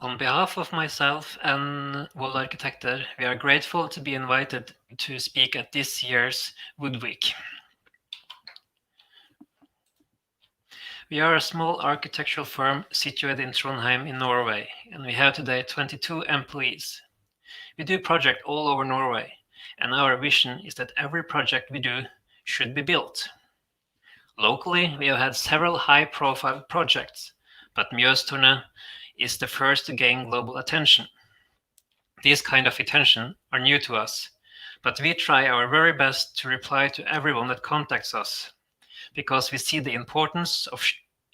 On behalf of myself and Wold Arkitekter, we are grateful to be invited to speak at this year's Wood Week. We are a small architectural firm situated in Trondheim in Norway, and we have today 22 employees. We do projects all over Norway, and our vision is that every project we do should be built. Locally, we have had several high-profile projects, but Neostone is the first to gain global attention. These kind of attention are new to us, but we try our very best to reply to everyone that contacts us, because we see the importance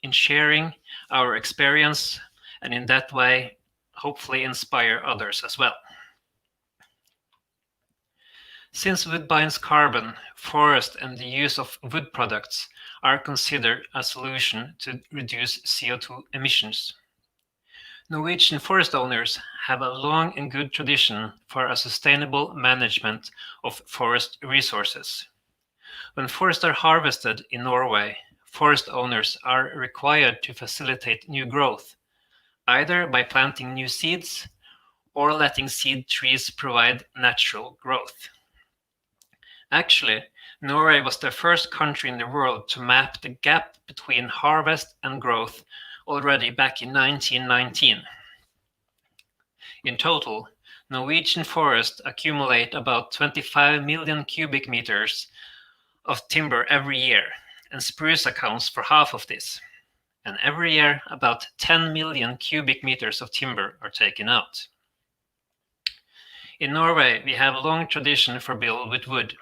in sharing our experience, and in that way, hopefully inspire others as well. Since wood binds carbon, forest and the use of wood products are considered a solution to reduce CO2 emissions. Norwegian forest owners have a long and good tradition for a sustainable management of forest resources. When forests are harvested in Norway, forest owners are required to facilitate new growth, either by planting new seeds or letting seed trees provide natural growth. Actually, Norway was the first country in the world to map the gap between harvest and growth already back in 1919. In total, Norwegian forests accumulate about 25 million cubic meters of timber every year, and spruce accounts for half of this. And every year, about 10 million cubic meters of timber are taken out. In Norway, we have a long tradition for building with wood.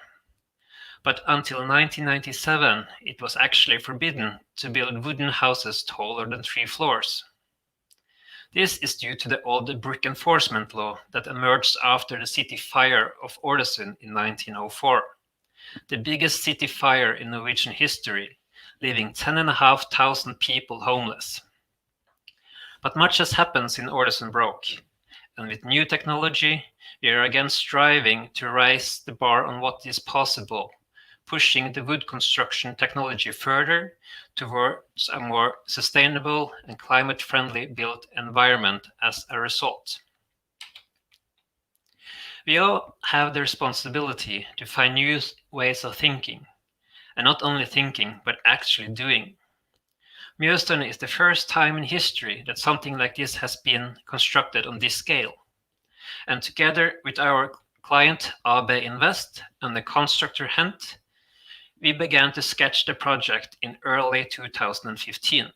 But until 1997, it was actually forbidden to build wooden houses taller than 3 floors. This is due to the old brick enforcement law that emerged after the city fire of Ålesund in 1904, the biggest city fire in Norwegian history, leaving 10,500 people homeless. But much has happened since Ålesund broke, and with new technology, we are again striving to raise the bar on what is possible, pushing the wood construction technology further towards a more sustainable and climate-friendly built environment as a result. We all have the responsibility to find new ways of thinking, and not only thinking, but actually doing. Neostone is the first time in history that something like this has been constructed on this scale. And together with our client AB Invest and the constructor Hent, we began to sketch the project in early 2015.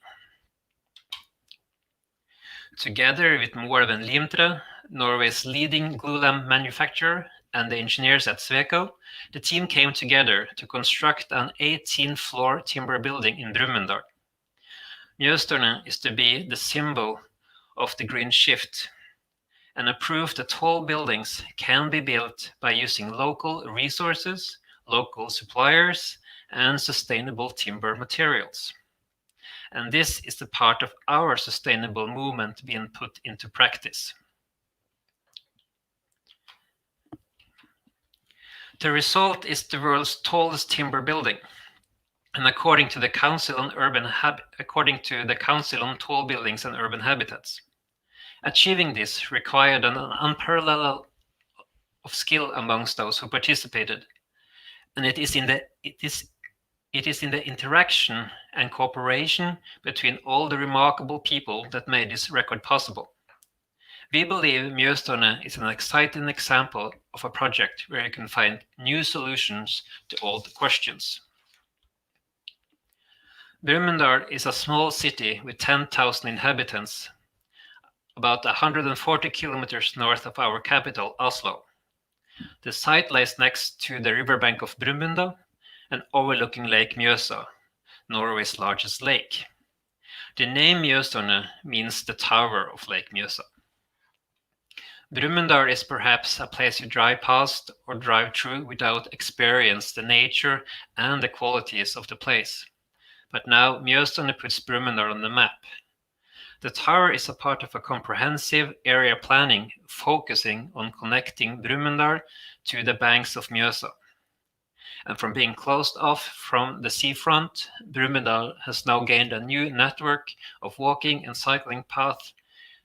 Together with Moelven Limtre, Norway's leading glulam manufacturer, and the engineers at Sweco, the team came together to construct an 18-floor timber building in Brumunddal. Neostone is to be the symbol of the green shift, and a proof that tall buildings can be built by using local resources, local suppliers, and sustainable timber materials. And this is the part of our sustainable movement being put into practice. The result is the world's tallest timber building, and according to the Council on Tall Buildings and Urban Habitats. Achieving this required an unparalleled of skill amongst those who participated, and it is in the interaction and cooperation between all the remarkable people that made this record possible. We believe Neostone is an exciting example of a project where you can find new solutions to old questions. Brumunddal is a small city with 10,000 inhabitants, about 140 kilometers north of our capital, Oslo. The site lies next to the riverbank of Brumunddal and overlooking Lake Mjøsa, Norway's largest lake. The name Neostone means the tower of Lake Mjøsa. Brumunddal is perhaps a place you drive past or drive through without experiencing the nature and the qualities of the place. But now Neostone puts Brumunddal on the map. The tower is a part of a comprehensive area planning focusing on connecting Brumunddal to the banks of Mjøsa. And from being closed off from the seafront, Brumunddal has now gained a new network of walking and cycling paths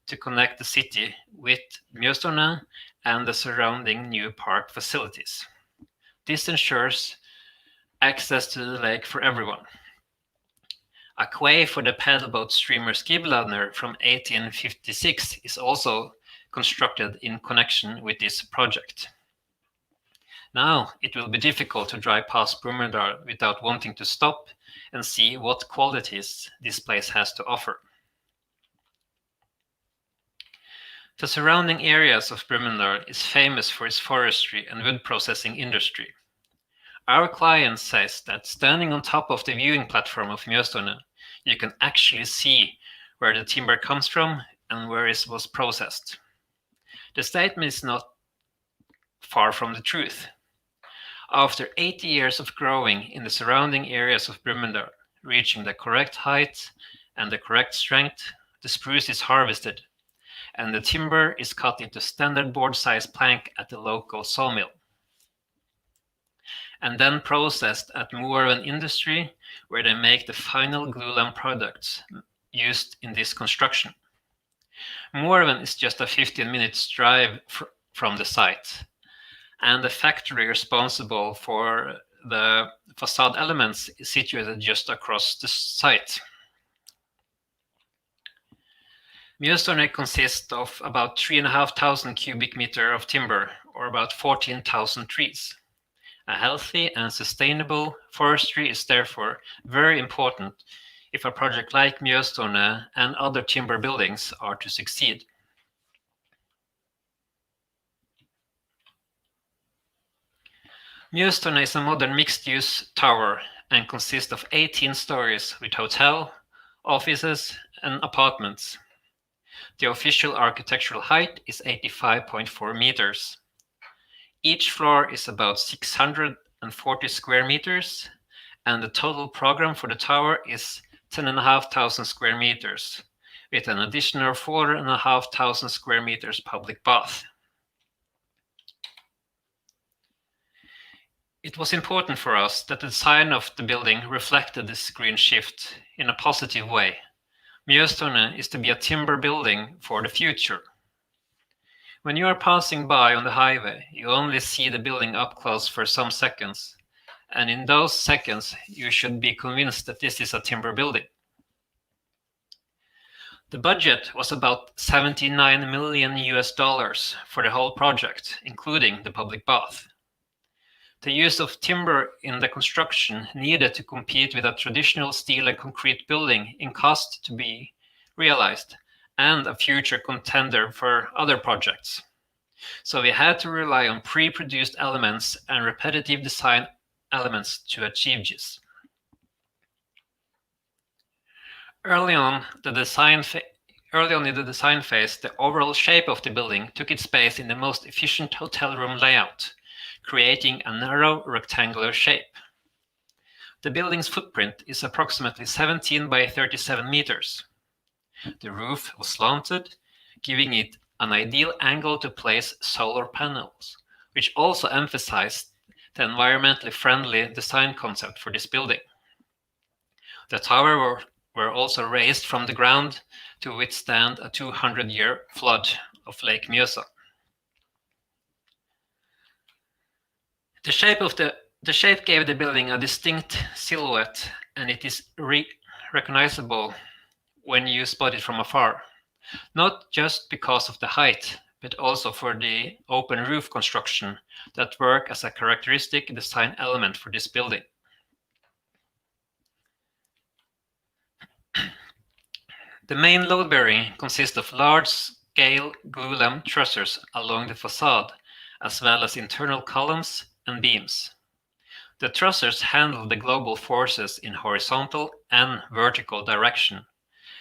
to connect the city with Neostone and the surrounding new park facilities. This ensures access to the lake for everyone. A quay for the paddleboat steamer Skibladner from 1856 is also constructed in connection with this project. Now it will be difficult to drive past Brumunddal without wanting to stop and see what qualities this place has to offer. The surrounding areas of Brumunddal is famous for its forestry and wood processing industry. Our client says that standing on top of the viewing platform of Neostone, you can actually see where the timber comes from and where it was processed. The statement is not far from the truth. After 80 years of growing in the surrounding areas of Brumunddal, reaching the correct height and the correct strength, the spruce is harvested, and the timber is cut into standard board-size plank at the local sawmill, and then processed at Moorven Industry, where they make the final glulam products used in this construction. Moorven is just a 15-minute drive from the site, and the factory responsible for the facade elements is situated just across the site. Neostone consists of about 3,500 cubic meters of timber, or about 14,000 trees. A healthy and sustainable forestry is therefore very important if a project like Neostone and other timber buildings are to succeed. Neostone is a modern mixed-use tower and consists of 18 stories with hotel, offices, and apartments. The official architectural height is 85.4 meters. Each floor is about 640 square meters, and the total program for the tower is 10,500 square meters, with an additional 4,500 square meters public bath. It was important for us that the design of the building reflected this green shift in a positive way. Neostone is to be a timber building for the future. When you are passing by on the highway, you only see the building up close for some seconds, and in those seconds you should be convinced that this is a timber building. The budget was about $79 million for the whole project, including the public bath. The use of timber in the construction needed to compete with a traditional steel and concrete building in cost to be realized, and a future contender for other projects. So we had to rely on pre-produced elements and repetitive design elements to achieve this. Early on in the design phase, the overall shape of the building took its base in the most efficient hotel room layout, creating a narrow rectangular shape. The building's footprint is approximately 17 by 37 meters. The roof was slanted, giving it an ideal angle to place solar panels, which also emphasized the environmentally friendly design concept for this building. The tower were also raised from the ground to withstand a 200-year flood of Lake Mjøsa. The shape gave the building a distinct silhouette, and it is recognizable when you spot it from afar, not just because of the height, but also for the open roof construction that work as a characteristic design element for this building. The main load bearing consists of large-scale glulam trusses along the facade, as well as internal columns and beams. The trusses handle the global forces in horizontal and vertical direction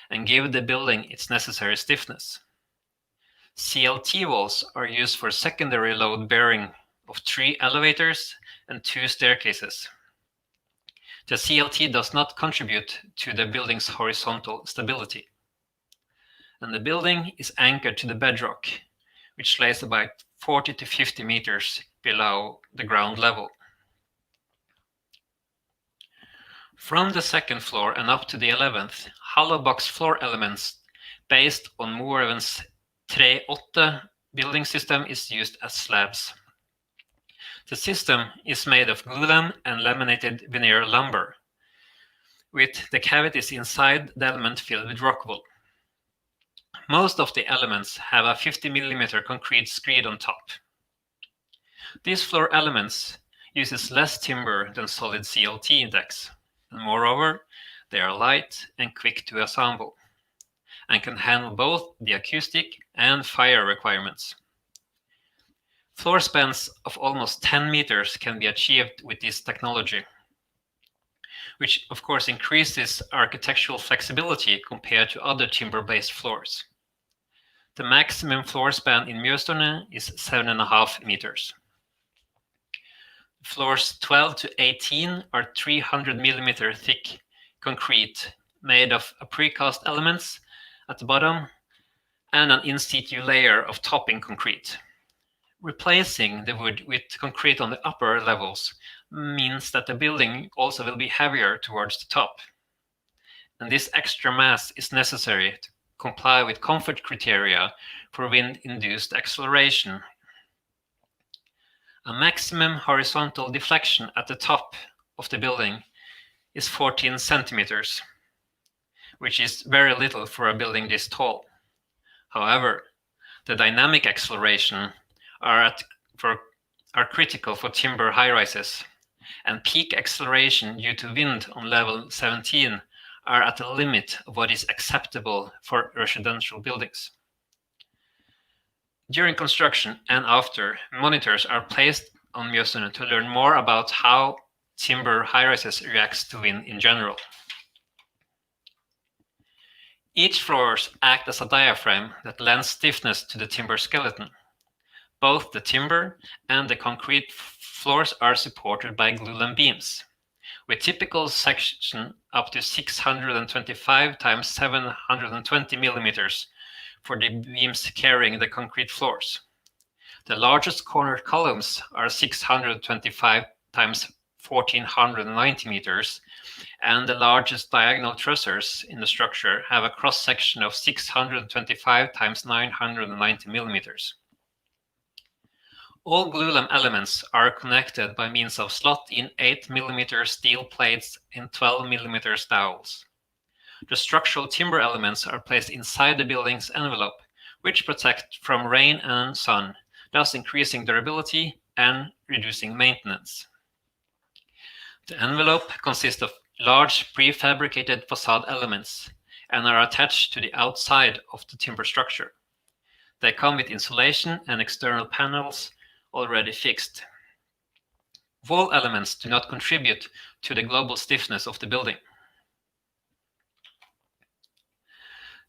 and give the building its necessary stiffness. CLT walls are used for secondary load bearing of 3 elevators and 2 staircases. The CLT does not contribute to the building's horizontal stability. And the building is anchored to the bedrock, which lays about 40 to 50 meters below the ground level. From the second floor and up to the 11th, hollow box floor elements based on Moorevens 3-8 building system is used as slabs. The system is made of glulam and laminated veneer lumber, with the cavities inside the element filled with rock wool. Most of the elements have a 50 mm concrete screed on top. These floor elements uses less timber than solid CLT decks, and moreover, they are light and quick to assemble, and can handle both the acoustic and fire requirements. Floor spans of almost 10 meters can be achieved with this technology, which of course increases architectural flexibility compared to other timber-based floors. The maximum floor span in Neostone is 7.5 meters. Floors 12 to 18 are 300 millimeter thick concrete made of precast elements at the bottom and an in situ layer of topping concrete. Replacing the wood with concrete on the upper levels means that the building also will be heavier towards the top. And this extra mass is necessary to comply with comfort criteria for wind-induced acceleration. A maximum horizontal deflection at the top of the building is 14 centimeters, which is very little for a building this tall. However, the dynamic acceleration are critical for timber high-rises, and peak acceleration due to wind on level 17 are at the limit of what is acceptable for residential buildings. During construction and after, monitors are placed on Neostone to learn more about how timber high-rises reacts to wind in general. Each floor acts as a diaphragm that lends stiffness to the timber skeleton. Both the timber and the concrete floors are supported by glulam beams, with typical section up to 625 times 720 millimeters for the beams carrying the concrete floors. The largest corner columns are 625 times 1490 meters, and the largest diagonal trusses in the structure have a cross-section of 625 times 990 millimeters. All glulam elements are connected by means of slot-in 8 mm steel plates in 12 mm dowels. The structural timber elements are placed inside the building's envelope, which protect from rain and sun, thus increasing durability and reducing maintenance. The envelope consists of large prefabricated facade elements and are attached to the outside of the timber structure. They come with insulation and external panels already fixed. Wall elements do not contribute to the global stiffness of the building.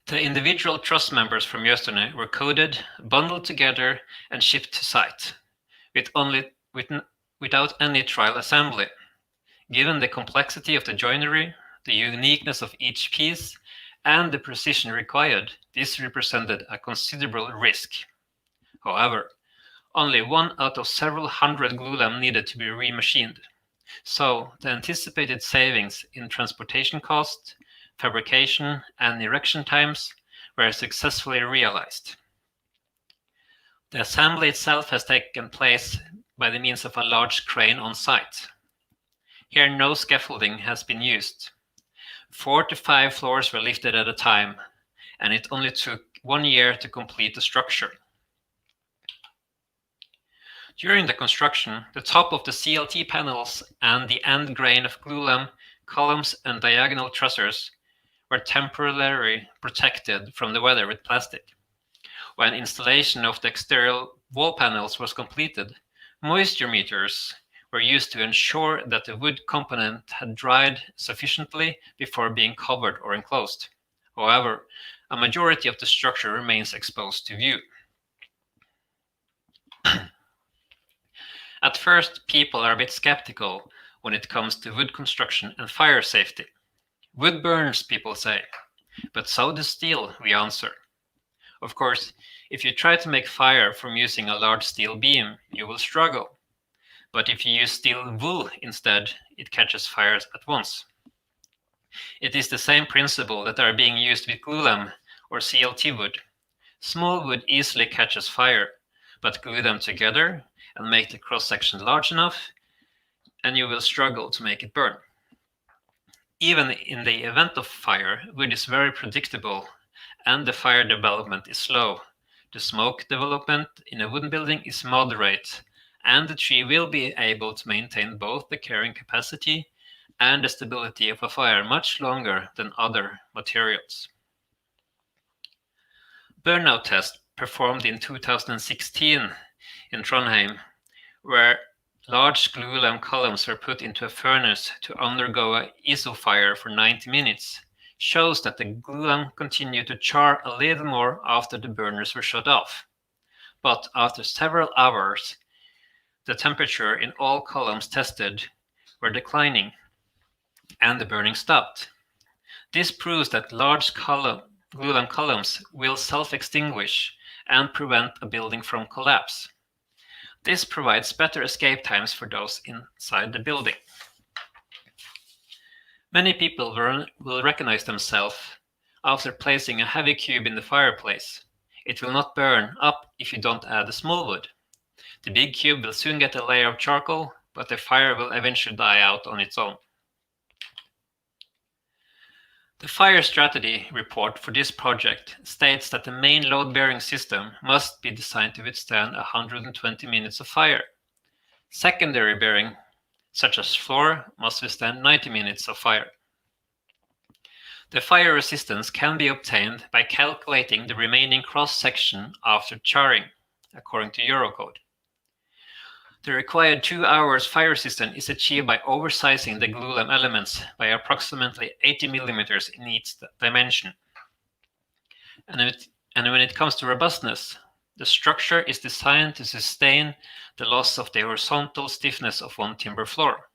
The individual truss members from Neostone were coded, bundled together, and shipped to site, without any trial assembly. Given the complexity of the joinery, the uniqueness of each piece, and the precision required, this represented a considerable risk. However, only one out of several hundred glulam needed to be remachined, so the anticipated savings in transportation cost, fabrication, and erection times were successfully realized. The assembly itself has taken place by the means of a large crane on site. Here no scaffolding has been used. 4 to 5 floors were lifted at a time, and it only took 1 year to complete the structure. During the construction, the top of the CLT panels and the end grain of glulam, columns, and diagonal trusses were temporarily protected from the weather with plastic. When installation of the exterior wall panels was completed, moisture meters were used to ensure that the wood component had dried sufficiently before being covered or enclosed. However, a majority of the structure remains exposed to view. At first, people are a bit skeptical when it comes to wood construction and fire safety. Wood burns, people say, but so does steel, we answer. Of course, if you try to make fire from using a large steel beam, you will struggle. But if you use steel wool instead, it catches fires at once. It is the same principle that are being used with glulam or CLT wood. Small wood easily catches fire, but glue them together and make the cross-section large enough, and you will struggle to make it burn. Even in the event of fire, wood is very predictable, and the fire development is slow. The smoke development in a wooden building is moderate, and the tree will be able to maintain both the carrying capacity and the stability of a fire much longer than other materials. Burnout test performed in 2016 in Trondheim, where large glulam columns were put into a furnace to undergo a isofire for 90 minutes, shows that the glulam continued to char a little more after the burners were shut off. But after several hours, the temperature in all columns tested were declining, and the burning stopped. This proves that large glulam columns will self-extinguish and prevent a building from collapse. This provides better escape times for those inside the building. Many people will recognize themselves after placing a heavy cube in the fireplace. It will not burn up if you don't add the small wood. The big cube will soon get a layer of charcoal, but the fire will eventually die out on its own. The fire strategy report for this project states that the main load-bearing system must be designed to withstand 120 minutes of fire. Secondary bearing, such as floor, must withstand 90 minutes of fire. The fire resistance can be obtained by calculating the remaining cross-section after charring, according to Eurocode. The required 2 hours fire resistance is achieved by oversizing the glulam elements by approximately 80 millimeters in each dimension. And when it comes to robustness, the structure is designed to sustain the loss of the horizontal stiffness of one timber floor.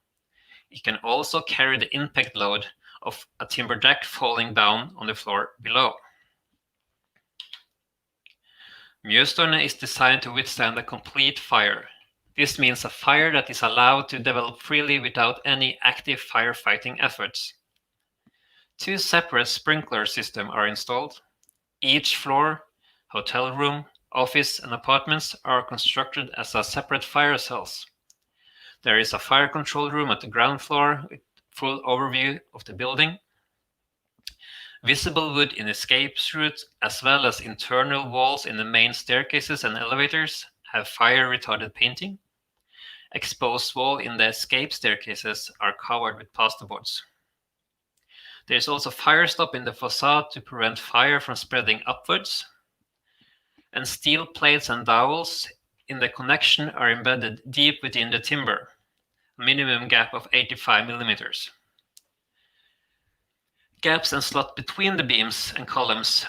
It can also carry the impact load of a timber deck falling down on the floor below. Neostone is designed to withstand a complete fire. This means a fire that is allowed to develop freely without any active firefighting efforts. 2 separate sprinkler systems are installed. Each floor, hotel room, office, and apartments are constructed as a separate fire cells. There is a fire control room at the ground floor with full overview of the building. Visible wood in escape routes, as well as internal walls in the main staircases and elevators, have fire-retardant painting. Exposed wall in the escape staircases are covered with plasterboards. There is also fire stop in the facade to prevent fire from spreading upwards. And steel plates and dowels in the connection are embedded deep within the timber, a minimum gap of 85 millimeters. Gaps and slots between the beams and columns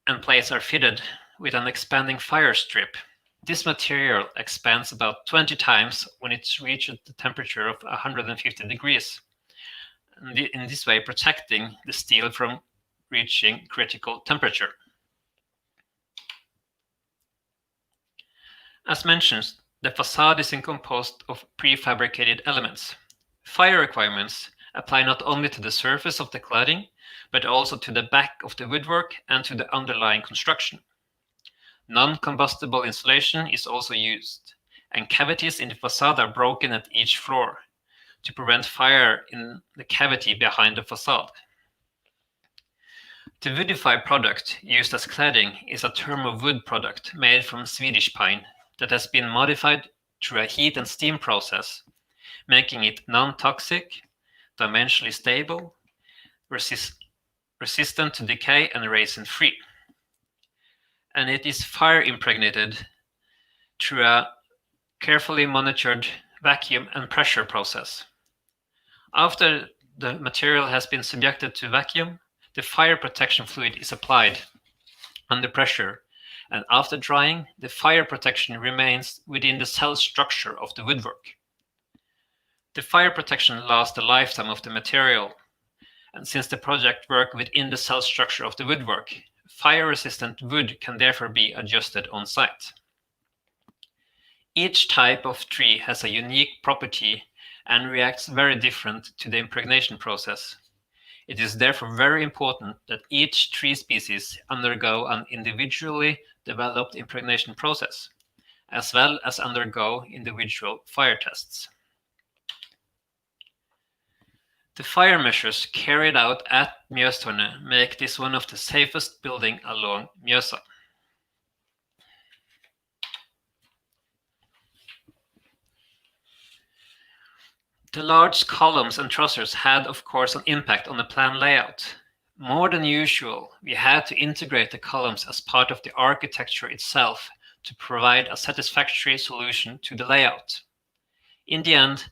and plates are fitted with an expanding fire strip. This material expands about 20 times when it reaches the temperature of 150 degrees, and in this way protecting the steel from reaching critical temperature. As mentioned, the facade is composed of prefabricated elements. Fire requirements apply not only to the surface of the cladding, but also to the back of the woodwork and to the underlying construction. Non-combustible insulation is also used, and cavities in the facade are broken at each floor to prevent fire in the cavity behind the facade. The woodified product used as cladding is a thermowood product made from Swedish pine that has been modified through a heat and steam process, making it non-toxic, dimensionally stable, resistant to decay, and resin-free. And it is fire impregnated through a carefully monitored vacuum and pressure process. After the material has been subjected to vacuum, the fire protection fluid is applied under pressure, and after drying, the fire protection remains within the cell structure of the woodwork. The fire protection lasts the lifetime of the material, and since the project works within the cell structure of the woodwork, fire-resistant wood can therefore be adjusted on site. Each type of tree has a unique property and reacts very different to the impregnation process. It is therefore very important that each tree species undergo an individually developed impregnation process, as well as undergo individual fire tests. The fire measures carried out at Neostone make this one of the safest buildings along Mjøsa. The large columns and trusses had, of course, an impact on the plan layout. More than usual, we had to integrate the columns as part of the architecture itself to provide a satisfactory solution to the layout. In the end,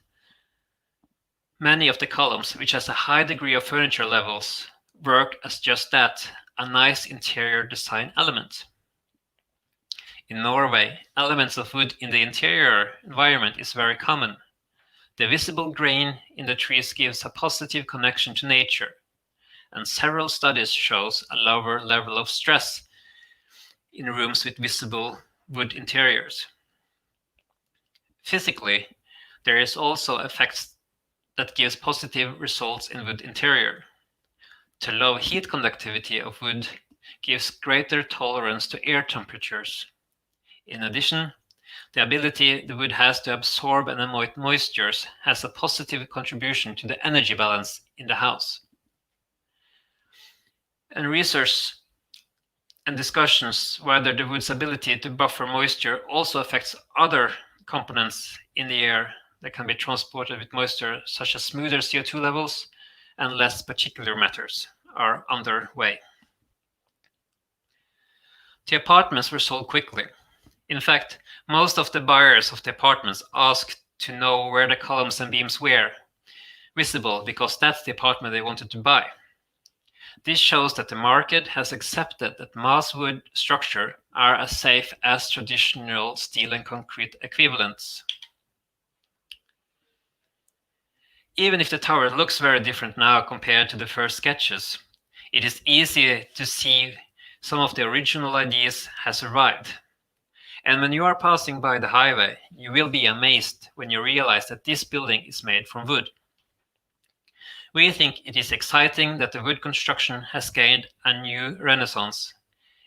many of the columns, which has a high degree of furniture levels, work as just that, a nice interior design element. In Norway, elements of wood in the interior environment is very common. The visible grain in the trees gives a positive connection to nature, and several studies shows a lower level of stress in rooms with visible wood interiors. Physically, there is also effects that gives positive results in wood interior. The low heat conductivity of wood gives greater tolerance to air temperatures. In addition, the ability the wood has to absorb and emit moistures has a positive contribution to the energy balance in the house. And research and discussions whether the wood's ability to buffer moisture also affects other components in the air that can be transported with moisture, such as smoother CO2 levels and less particulate matters, are underway. The apartments were sold quickly. In fact, most of the buyers of the apartments asked to know where the columns and beams were visible because that's the apartment they wanted to buy. This shows that the market has accepted that mass wood structures are as safe as traditional steel and concrete equivalents. Even if the tower looks very different now compared to the first sketches, it is easy to see some of the original ideas has arrived. And when you are passing by the highway, you will be amazed when you realize that this building is made from wood. We think it is exciting that the wood construction has gained a new renaissance,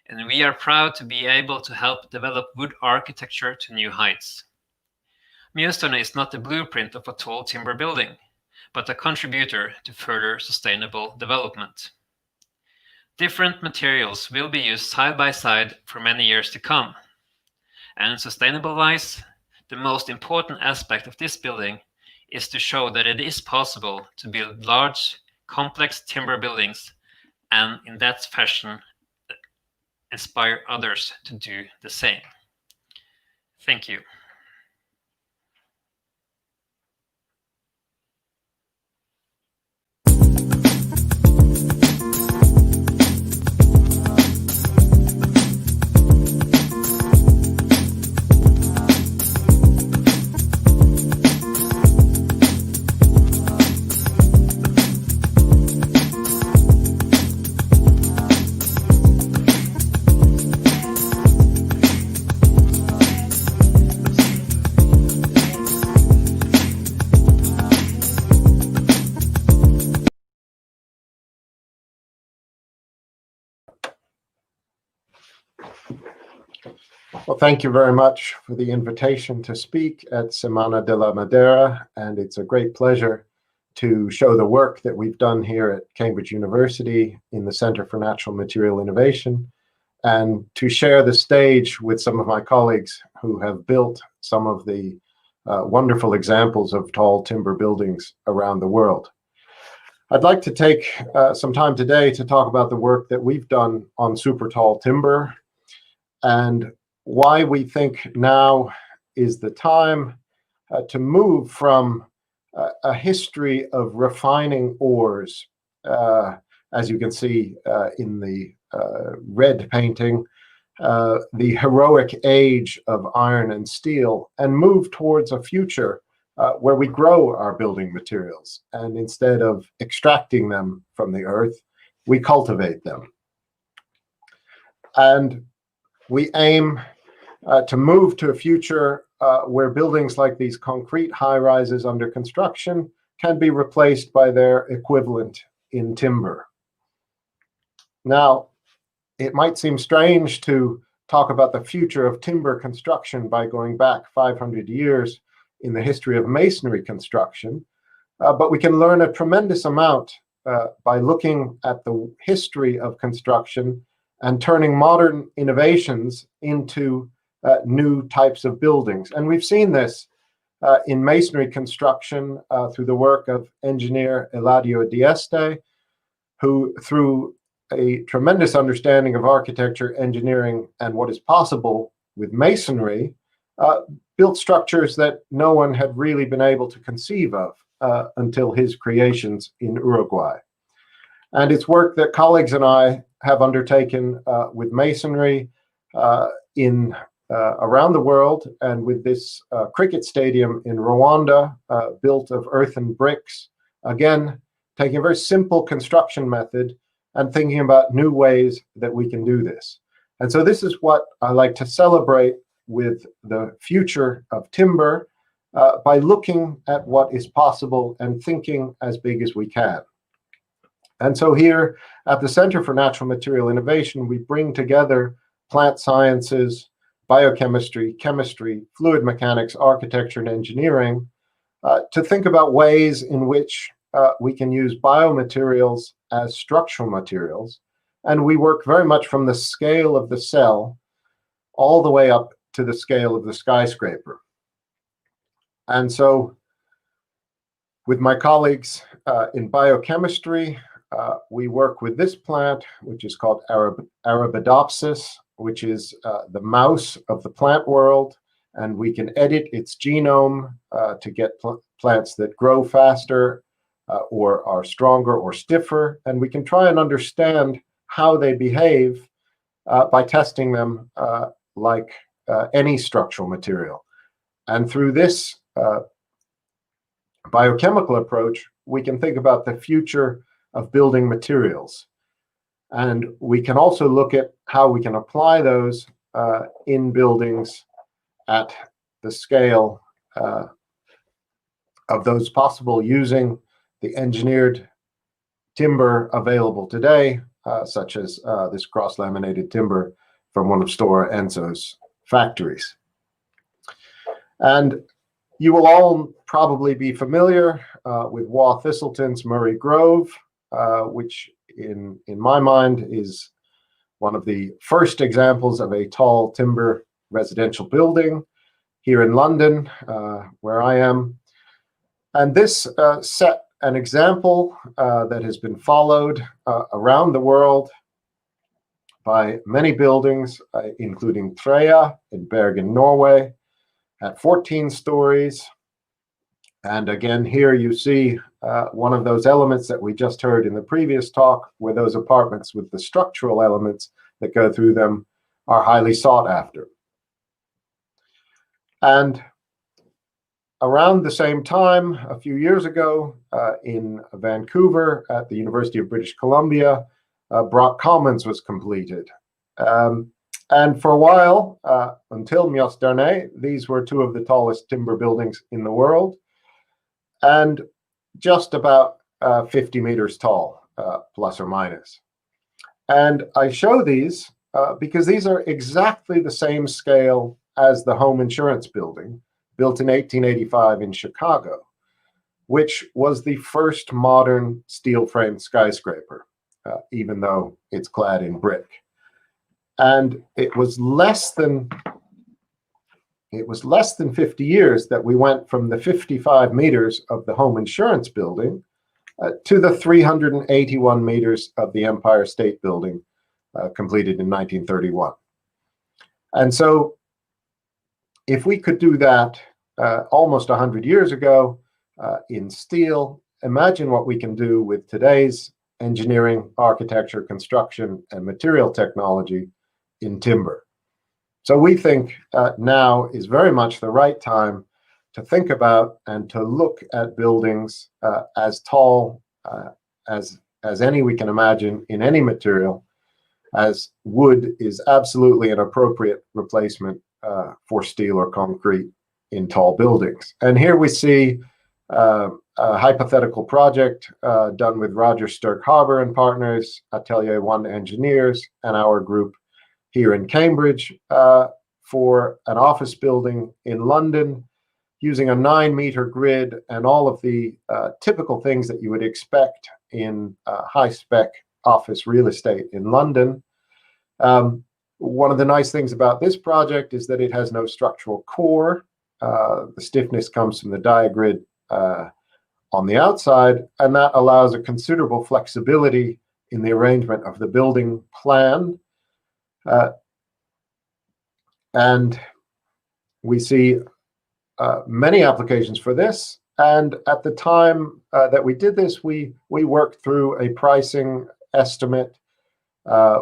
and we are proud to be able to help develop wood architecture to new heights. Neostone is not the blueprint of a tall timber building, but a contributor to further sustainable development. Different materials will be used side by side for many years to come. And sustainable-wise, the most important aspect of this building is to show that it is possible to build large, complex timber buildings and in that fashion inspire others to do the same. Thank you. Well, thank you very much for the invitation to speak at Semana de la Madera, and it's a great pleasure to show the work that we've done here at Cambridge University in the Center for Natural Material Innovation, and to share the stage with some of my colleagues who have built some of the wonderful examples of tall timber buildings around the world. I'd like to take some time today to talk about the work that we've done on super tall timber and why we think now is the time to move from a history of refining ores, as you can see in the red painting, the heroic age of iron and steel, and move towards a future where we grow our building materials, and instead of extracting them from the earth, we cultivate them. And we aim to move to a future where buildings like these concrete high-rises under construction can be replaced by their equivalent in timber. Now, it might seem strange to talk about the future of timber construction by going back 500 years in the history of masonry construction, but we can learn a tremendous amount by looking at the history of construction and turning modern innovations into new types of buildings. And we've seen this in masonry construction through the work of engineer Eladio Dieste, who, through a tremendous understanding of architecture, engineering, and what is possible with masonry, built structures that no one had really been able to conceive of until his creations in Uruguay. And it's work that colleagues and I have undertaken with masonry around the world, and with this cricket stadium in Rwanda, built of earthen bricks, again, taking a very simple construction method and thinking about new ways that we can do this. And so this is what I like to celebrate with the future of timber, by looking at what is possible and thinking as big as we can. And so here at the Center for Natural Material Innovation, we bring together plant sciences, biochemistry, chemistry, fluid mechanics, architecture, and engineering to think about ways in which we can use biomaterials as structural materials. And we work very much from the scale of the cell all the way up to the scale of the skyscraper. And so with my colleagues in biochemistry, we work with this plant, which is called Arabidopsis, which is the mouse of the plant world. And we can edit its genome to get plants that grow faster or are stronger or stiffer. And we can try and understand how they behave by testing them like any structural material. And through this biochemical approach, we can think about the future of building materials. And we can also look at how we can apply those in buildings at the scale of those possible using the engineered timber available today, such as this cross-laminated timber from one of Stora Enso's factories. And you will all probably be familiar with Waugh Thistleton's Murray Grove, which in my mind is one of the first examples of a tall timber residential building here in London, where I am. And this set an example that has been followed around the world by many buildings, including Treya in Bergen, Norway, at 14 stories. And again, here you see one of those elements that we just heard in the previous talk, where those apartments with the structural elements that go through them are highly sought after. And around the same time, a few years ago, in Vancouver at the University of British Columbia, Brock Commons was completed. And for a while, until Mios Darnay, these were two of the tallest timber buildings in the world, and just about 50 meters tall, plus or minus. And I show these because these are exactly the same scale as the home insurance building, built in 1885 in Chicago, which was the first modern steel-framed skyscraper, even though it's clad in brick. And it was less than 50 years that we went from the 55 meters of the home insurance building to the 381 meters of the Empire State Building, completed in 1931. And so if we could do that almost 100 years ago in steel, imagine what we can do with today's engineering, architecture, construction, and material technology in timber. So we think now is very much the right time to think about and to look at buildings as tall as any we can imagine in any material, as wood is absolutely an appropriate replacement for steel or concrete in tall buildings. And here we see a hypothetical project done with Roger Sturck-Harbour and Partners, Atelier 1 engineers, and our group here in Cambridge for an office building in London using a 9-meter grid and all of the typical things that you would expect in high-spec office real estate in London. One of the nice things about this project is that it has no structural core. The stiffness comes from the diagrid on the outside, and that allows a considerable flexibility in the arrangement of the building plan. And we see many applications for this. And at the time that we did this, we worked through a pricing estimate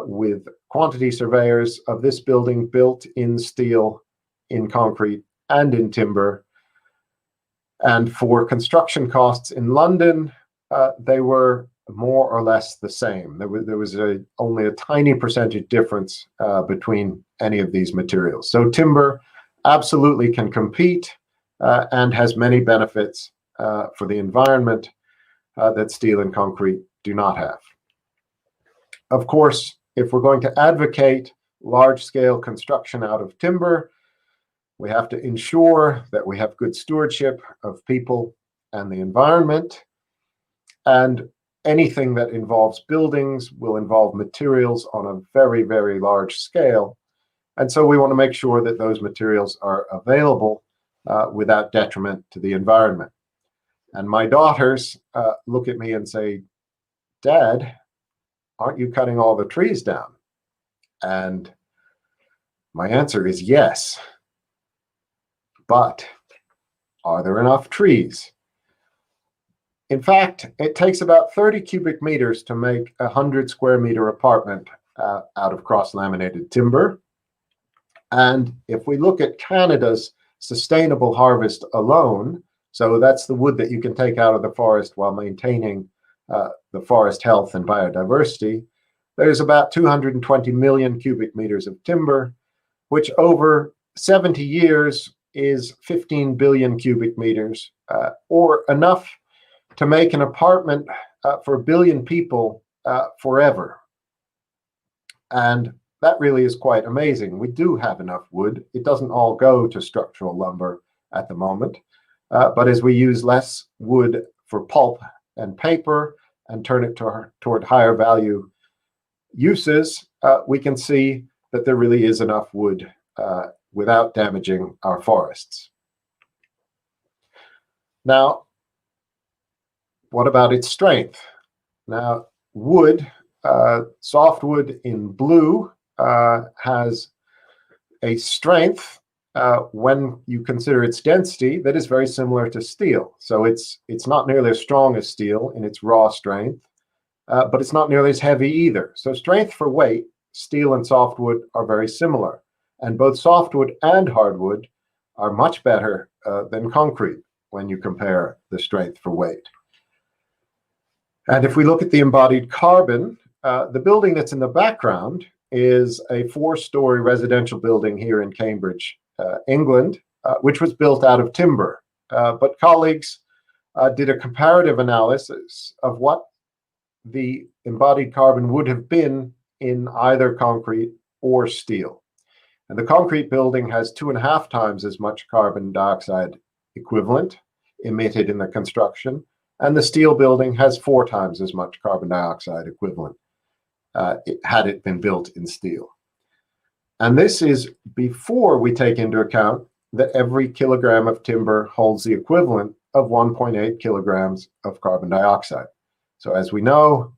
with quantity surveyors of this building built in steel, in concrete, and in timber. And for construction costs in London, they were more or less the same. There was only a tiny percentage difference between any of these materials. So timber absolutely can compete and has many benefits for the environment that steel and concrete do not have. Of course, if we're going to advocate large-scale construction out of timber, we have to ensure that we have good stewardship of people and the environment. And anything that involves buildings will involve materials on a very, very large scale. And so we want to make sure that those materials are available without detriment to the environment. And my daughters look at me and say, "Dad, aren't you cutting all the trees down?" And my answer is yes. But are there enough trees? In fact, it takes about 30 cubic meters to make a 100 square meter apartment out of cross-laminated timber. And if we look at Canada's sustainable harvest alone, so that's the wood that you can take out of the forest while maintaining the forest health and biodiversity, there's about 220 million cubic meters of timber, which over 70 years is 15 billion cubic meters, or enough to make an apartment for 1 billion people forever. And that really is quite amazing. We do have enough wood. It doesn't all go to structural lumber at the moment, but as we use less wood for pulp and paper and turn it toward higher value uses, we can see that there really is enough wood without damaging our forests. Now, what about its strength? Now, wood, softwood in blue, has a strength when you consider its density that is very similar to steel. So it's not nearly as strong as steel in its raw strength, but it's not nearly as heavy either. So strength for weight, steel and softwood are very similar. And both softwood and hardwood are much better than concrete when you compare the strength for weight. And if we look at the embodied carbon, the building that's in the background is a 4-story residential building here in Cambridge, England, which was built out of timber. But colleagues did a comparative analysis of what the embodied carbon would have been in either concrete or steel. And the concrete building has 2.5 times as much carbon dioxide equivalent emitted in the construction, and the steel building has 4 times as much carbon dioxide equivalent had it been built in steel. And this is before we take into account that every kilogram of timber holds the equivalent of 1.8 kilograms of carbon dioxide. So as we know,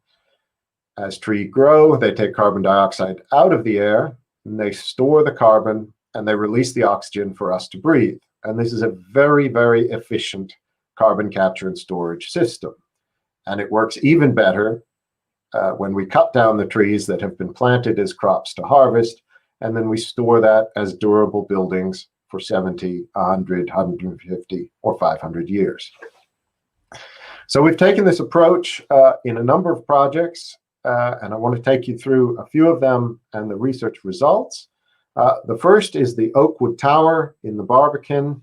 as trees grow, they take carbon dioxide out of the air, and they store the carbon, and they release the oxygen for us to breathe. And this is a very, very efficient carbon capture and storage system. And it works even better when we cut down the trees that have been planted as crops to harvest, and then we store that as durable buildings for 70, 100, 150, or 500 years. So we've taken this approach in a number of projects, and I want to take you through a few of them and the research results. The first is the Oakwood Tower in the Barbican.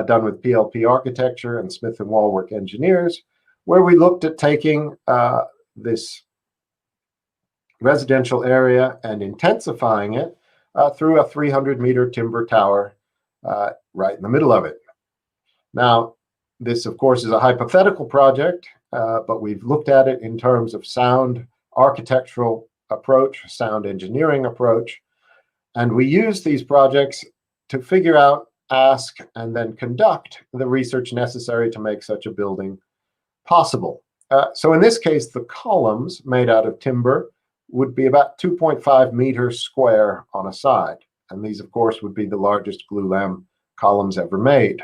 done with PLP Architecture and Smith & Wallwork engineers, where we looked at taking this residential area and intensifying it through a 300-meter timber tower right in the middle of it. Now, this, of course, is a hypothetical project, but we've looked at it in terms of sound architectural approach, sound engineering approach, and we use these projects to figure out, ask, and then conduct the research necessary to make such a building possible. So in this case, the columns made out of timber would be about 2.5 meters square on a side. And these, of course, would be the largest glulam columns ever made.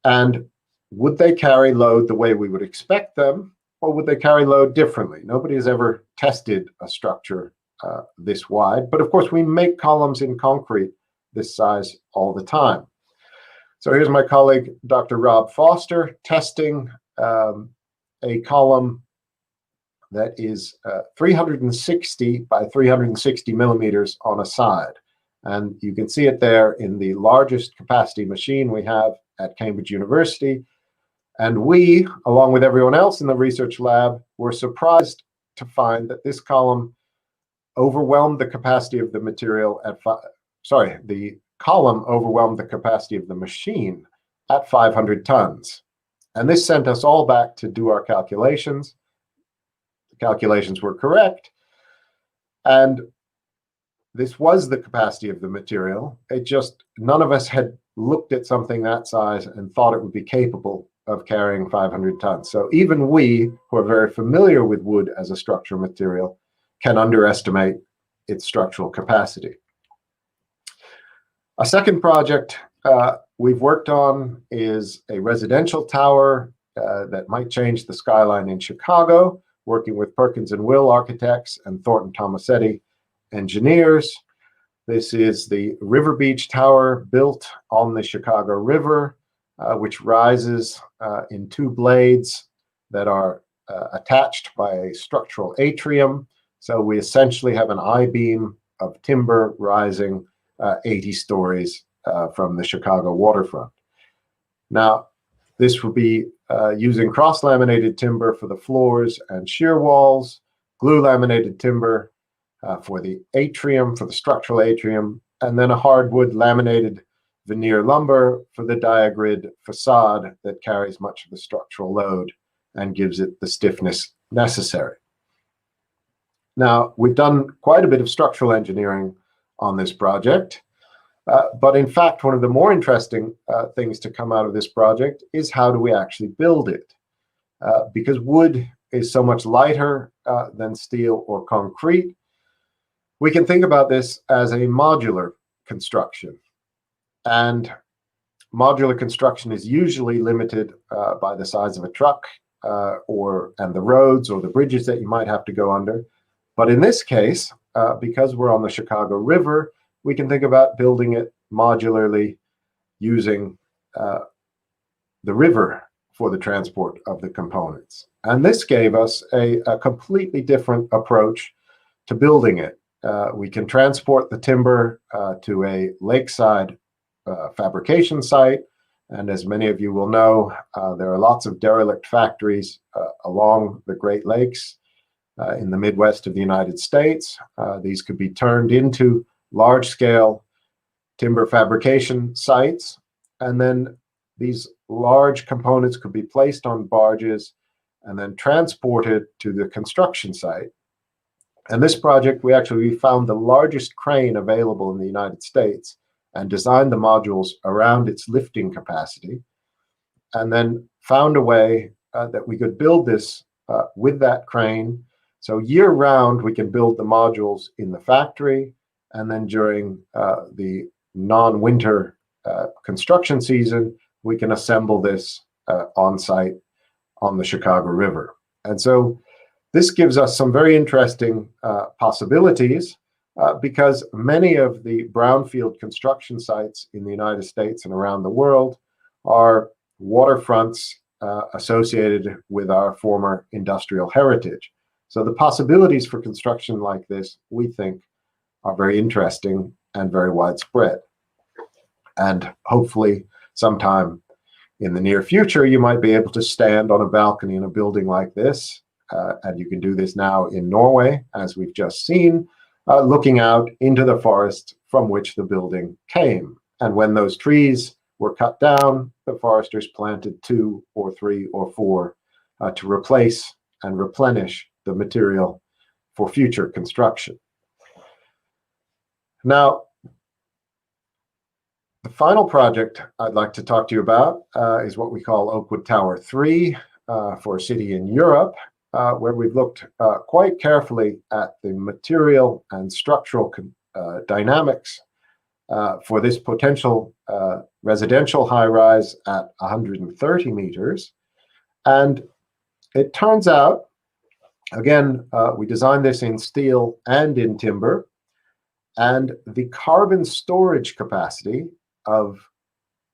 And would they carry load the way we would expect them, or would they carry load differently? Nobody has ever tested a structure this wide, but of course we make columns in concrete this size all the time. So here's my colleague, Dr. Rob Foster, testing a column that is 360 by 360 millimeters on a side. And you can see it there in the largest capacity machine we have at Cambridge University. And we, along with everyone else in the research lab, were surprised to find that this column overwhelmed the capacity of the material at the column overwhelmed the capacity of the machine at 500 tons. And this sent us all back to do our calculations. The calculations were correct. And this was the capacity of the material. It just, none of us had looked at something that size and thought it would be capable of carrying 500 tons. So even we, who are very familiar with wood as a structural material, can underestimate its structural capacity. A second project we've worked on is a residential tower that might change the skyline in Chicago, working with Perkins and Will architects and Thornton Tomasetti engineers. This is the River Beach Tower built on the Chicago River, which rises in two blades that are attached by a structural atrium. So we essentially have an I-beam of timber rising 80 stories from the Chicago waterfront. Now, this will be using cross-laminated timber for the floors and shear walls, glue-laminated timber for the atrium, for the structural atrium, and then a hardwood laminated veneer lumber for the diagrid facade that carries much of the structural load and gives it the stiffness necessary. Now, we've done quite a bit of structural engineering on this project, but in fact, one of the more interesting things to come out of this project is how do we actually build it? Because wood is so much lighter than steel or concrete, we can think about this as a modular construction. And modular construction is usually limited by the size of a truck and the roads or the bridges that you might have to go under. But in this case, because we're on the Chicago River, we can think about building it modularly using the river for the transport of the components. And this gave us a completely different approach to building it. We can transport the timber to a lakeside fabrication site. And as many of you will know, there are lots of derelict factories along the Great Lakes in the Midwest of the United States. These could be turned into large-scale timber fabrication sites, and then these large components could be placed on barges and then transported to the construction site. And this project, we found the largest crane available in the United States and designed the modules around its lifting capacity, and then found a way that we could build this with that crane. So year-round, we can build the modules in the factory, and then during the non-winter construction season, we can assemble this on-site on the Chicago River. And so this gives us some very interesting possibilities because many of the brownfield construction sites in the United States and around the world are waterfronts associated with our former industrial heritage. So the possibilities for construction like this, we think, are very interesting and very widespread. And hopefully sometime in the near future, you might be able to stand on a balcony in a building like this, and you can do this now in Norway, as we've just seen, looking out into the forest from which the building came. And when those trees were cut down, the foresters planted 2 or 3 or 4 to replace and replenish the material for future construction. Now, the final project I'd like to talk to you about is what we call Oakwood Tower 3 for a city in Europe, where we've looked quite carefully at the material and structural dynamics for this potential residential high-rise at 130 meters. And it turns out, again, we designed this in steel and in timber, and the carbon storage capacity of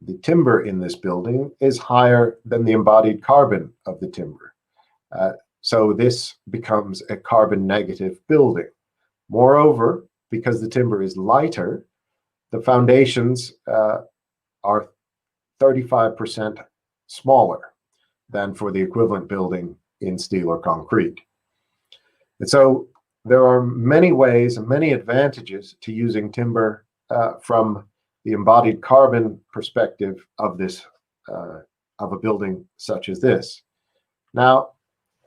the timber in this building is higher than the embodied carbon of the timber. So this becomes a carbon negative building. Moreover, because the timber is lighter, the foundations are 35% smaller than for the equivalent building in steel or concrete. And so there are many ways and many advantages to using timber from the embodied carbon perspective of this of a building such as this. Now,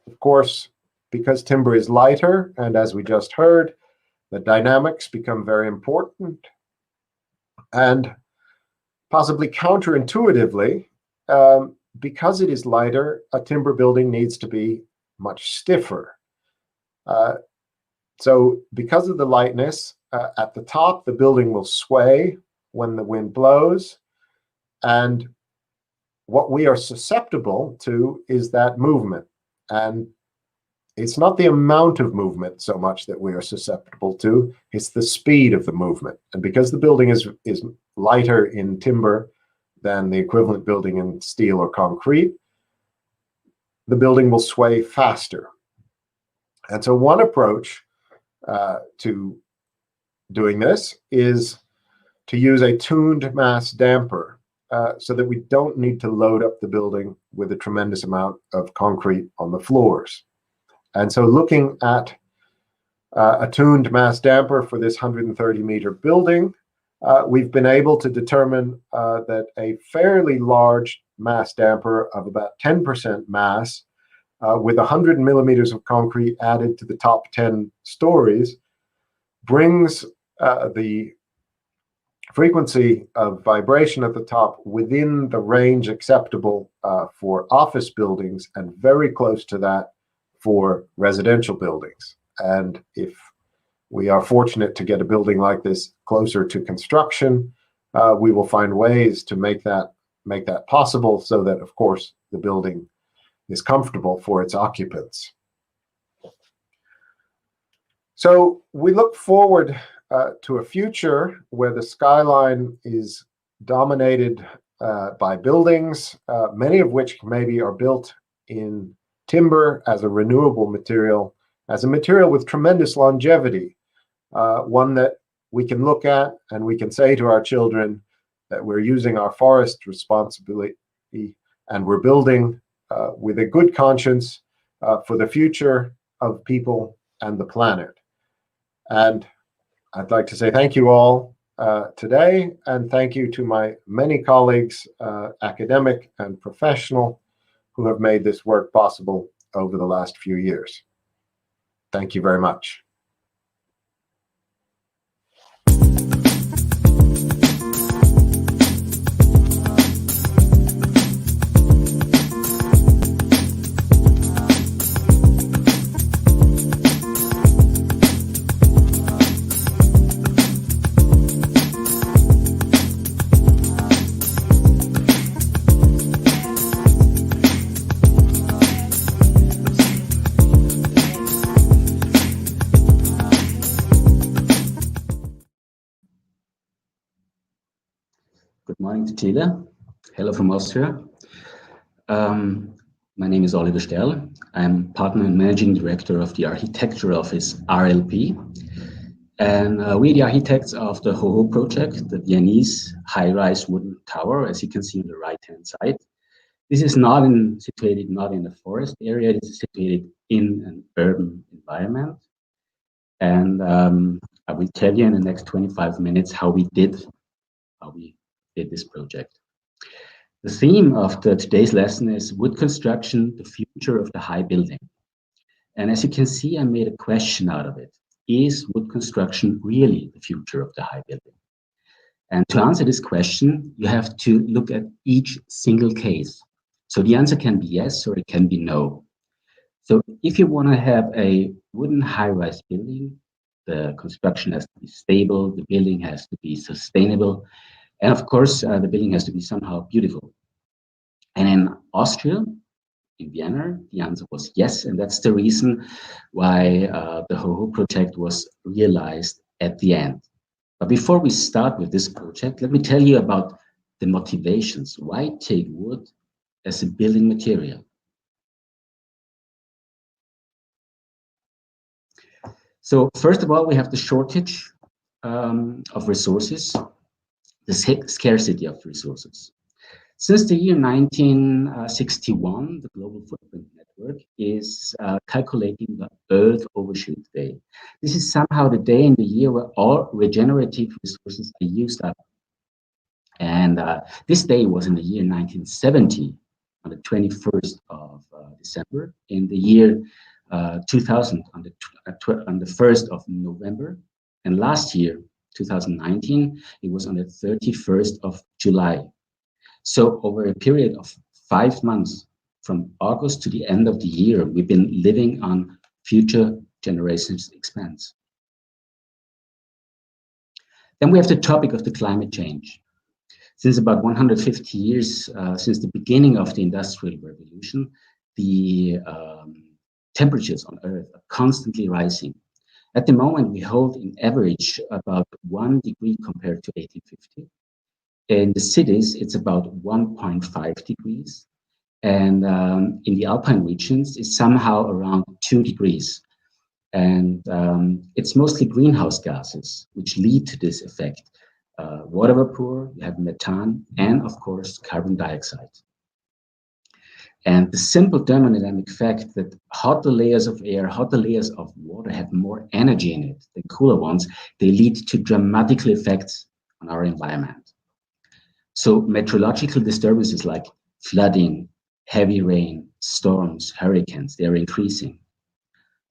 of course, because timber is lighter, and as we just heard, the dynamics become very important. And possibly counterintuitively, because it is lighter, a timber building needs to be much stiffer. So because of the lightness, at the top, the building will sway when the wind blows. And what we are susceptible to is that movement. And it's not the amount of movement so much that we are susceptible to, it's the speed of the movement. And because the building is lighter in timber than the equivalent building in steel or concrete, the building will sway faster. And so one approach to doing this is to use a tuned mass damper so that we don't need to load up the building with a tremendous amount of concrete on the floors. And so looking at a tuned mass damper for this 130-meter building, we've been able to determine that a fairly large mass damper of about 10% mass with 100 millimeters of concrete added to the top 10 stories brings the frequency of vibration at the top within the range acceptable for office buildings and very close to that for residential buildings. And if we are fortunate to get a building like this closer to construction, we will find ways to make that possible so that, of course, the building is comfortable for its occupants. So we look forward to a future where the skyline is dominated by buildings, many of which maybe are built in timber as a renewable material, as a material with tremendous longevity, one that we can look at and we can say to our children that we're using our forest responsibly and we're building with a good conscience for the future of people and the planet. And I'd like to say thank you all today, and thank you to my many colleagues, academic and professional, who have made this work possible over the last few years. Thank you very much. Good morning to Chile. Hello from Austria. My name is Oliver Sterl. I'm partner and managing director of the architecture office RLP. And we're the architects of the HoHo project, the Viennese high-rise wooden tower, as you can see on the right-hand side. This is situated not in a forest area. This is situated in an urban environment. And I will tell you in the next 25 minutes how we did this project. The theme of today's lesson is wood construction, the future of the high building. And as you can see, I made a question out of it. Is wood construction really the future of the high building? And to answer this question, you have to look at each single case. So the answer can be yes or it can be no. So if you want to have a wooden high-rise building, the construction has to be stable, the building has to be sustainable, and of course, the building has to be somehow beautiful. And in Austria, in Vienna, the answer was yes, and that's the reason why the HoHo project was realized at the end. But before we start with this project, let me tell you about the motivations. Why take wood as a building material? So first of all, we have the shortage of resources, the scarcity of resources. Since the year 1961, the Global Footprint Network is calculating the Earth Overshoot Day. This is somehow the day in the year where all regenerative resources are used up. And this day was in the year 1970, on the 21st of December. In the year 2000, on the 1st of November. And last year, 2019, it was on the 31st of July. So over a period of 5 months, from August to the end of the year, we've been living on future generations' expense. Then we have the topic of the climate change. Since about 150 years, since the beginning of the Industrial Revolution, the temperatures on Earth are constantly rising. At the moment, we hold in average about 1 degree compared to 1850. In the cities, it's about 1.5 degrees. And in the alpine regions, it's somehow around 2 degrees. And it's mostly greenhouse gases which lead to this effect. Water vapor, you have methane, and of course, carbon dioxide. And the simple thermodynamic fact that hotter layers of air, hotter layers of water have more energy in it than cooler ones, they lead to dramatic effects on our environment. So meteorological disturbances like flooding, heavy rain, storms, hurricanes, they're increasing.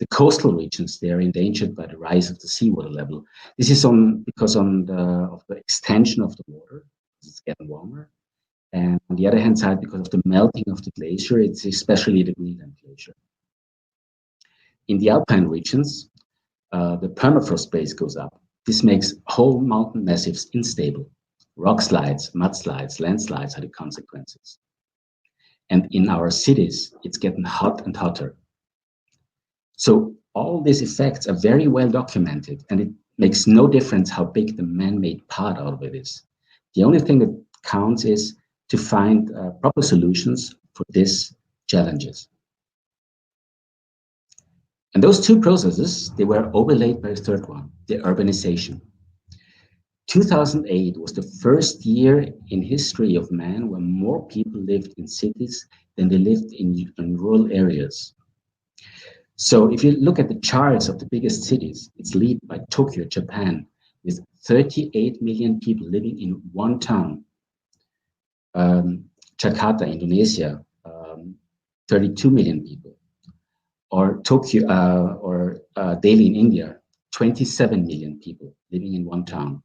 The coastal regions, they are endangered by the rise of the seawater level. This is because of the extension of the water, it's getting warmer. And on the other hand side, because of the melting of the glacier, it's especially the Greenland glacier. In the alpine regions, the permafrost base goes up. This makes whole mountain massifs unstable. Rock slides, mudslides, landslides are the consequences. And in our cities, it's getting hot and hotter. So all these effects are very well documented, and it makes no difference how big the man-made part of it is. The only thing that counts is to find proper solutions for these challenges. And those two processes, they were overlaid by a third one, the urbanization. 2008 was the first year in history of man where more people lived in cities than they lived in rural areas. So if you look at the charts of the biggest cities, it's led by Tokyo, Japan, with 38 million people living in one town. Jakarta, Indonesia, 32 million people. Or Tokyo, Delhi in India, 27 million people living in one town.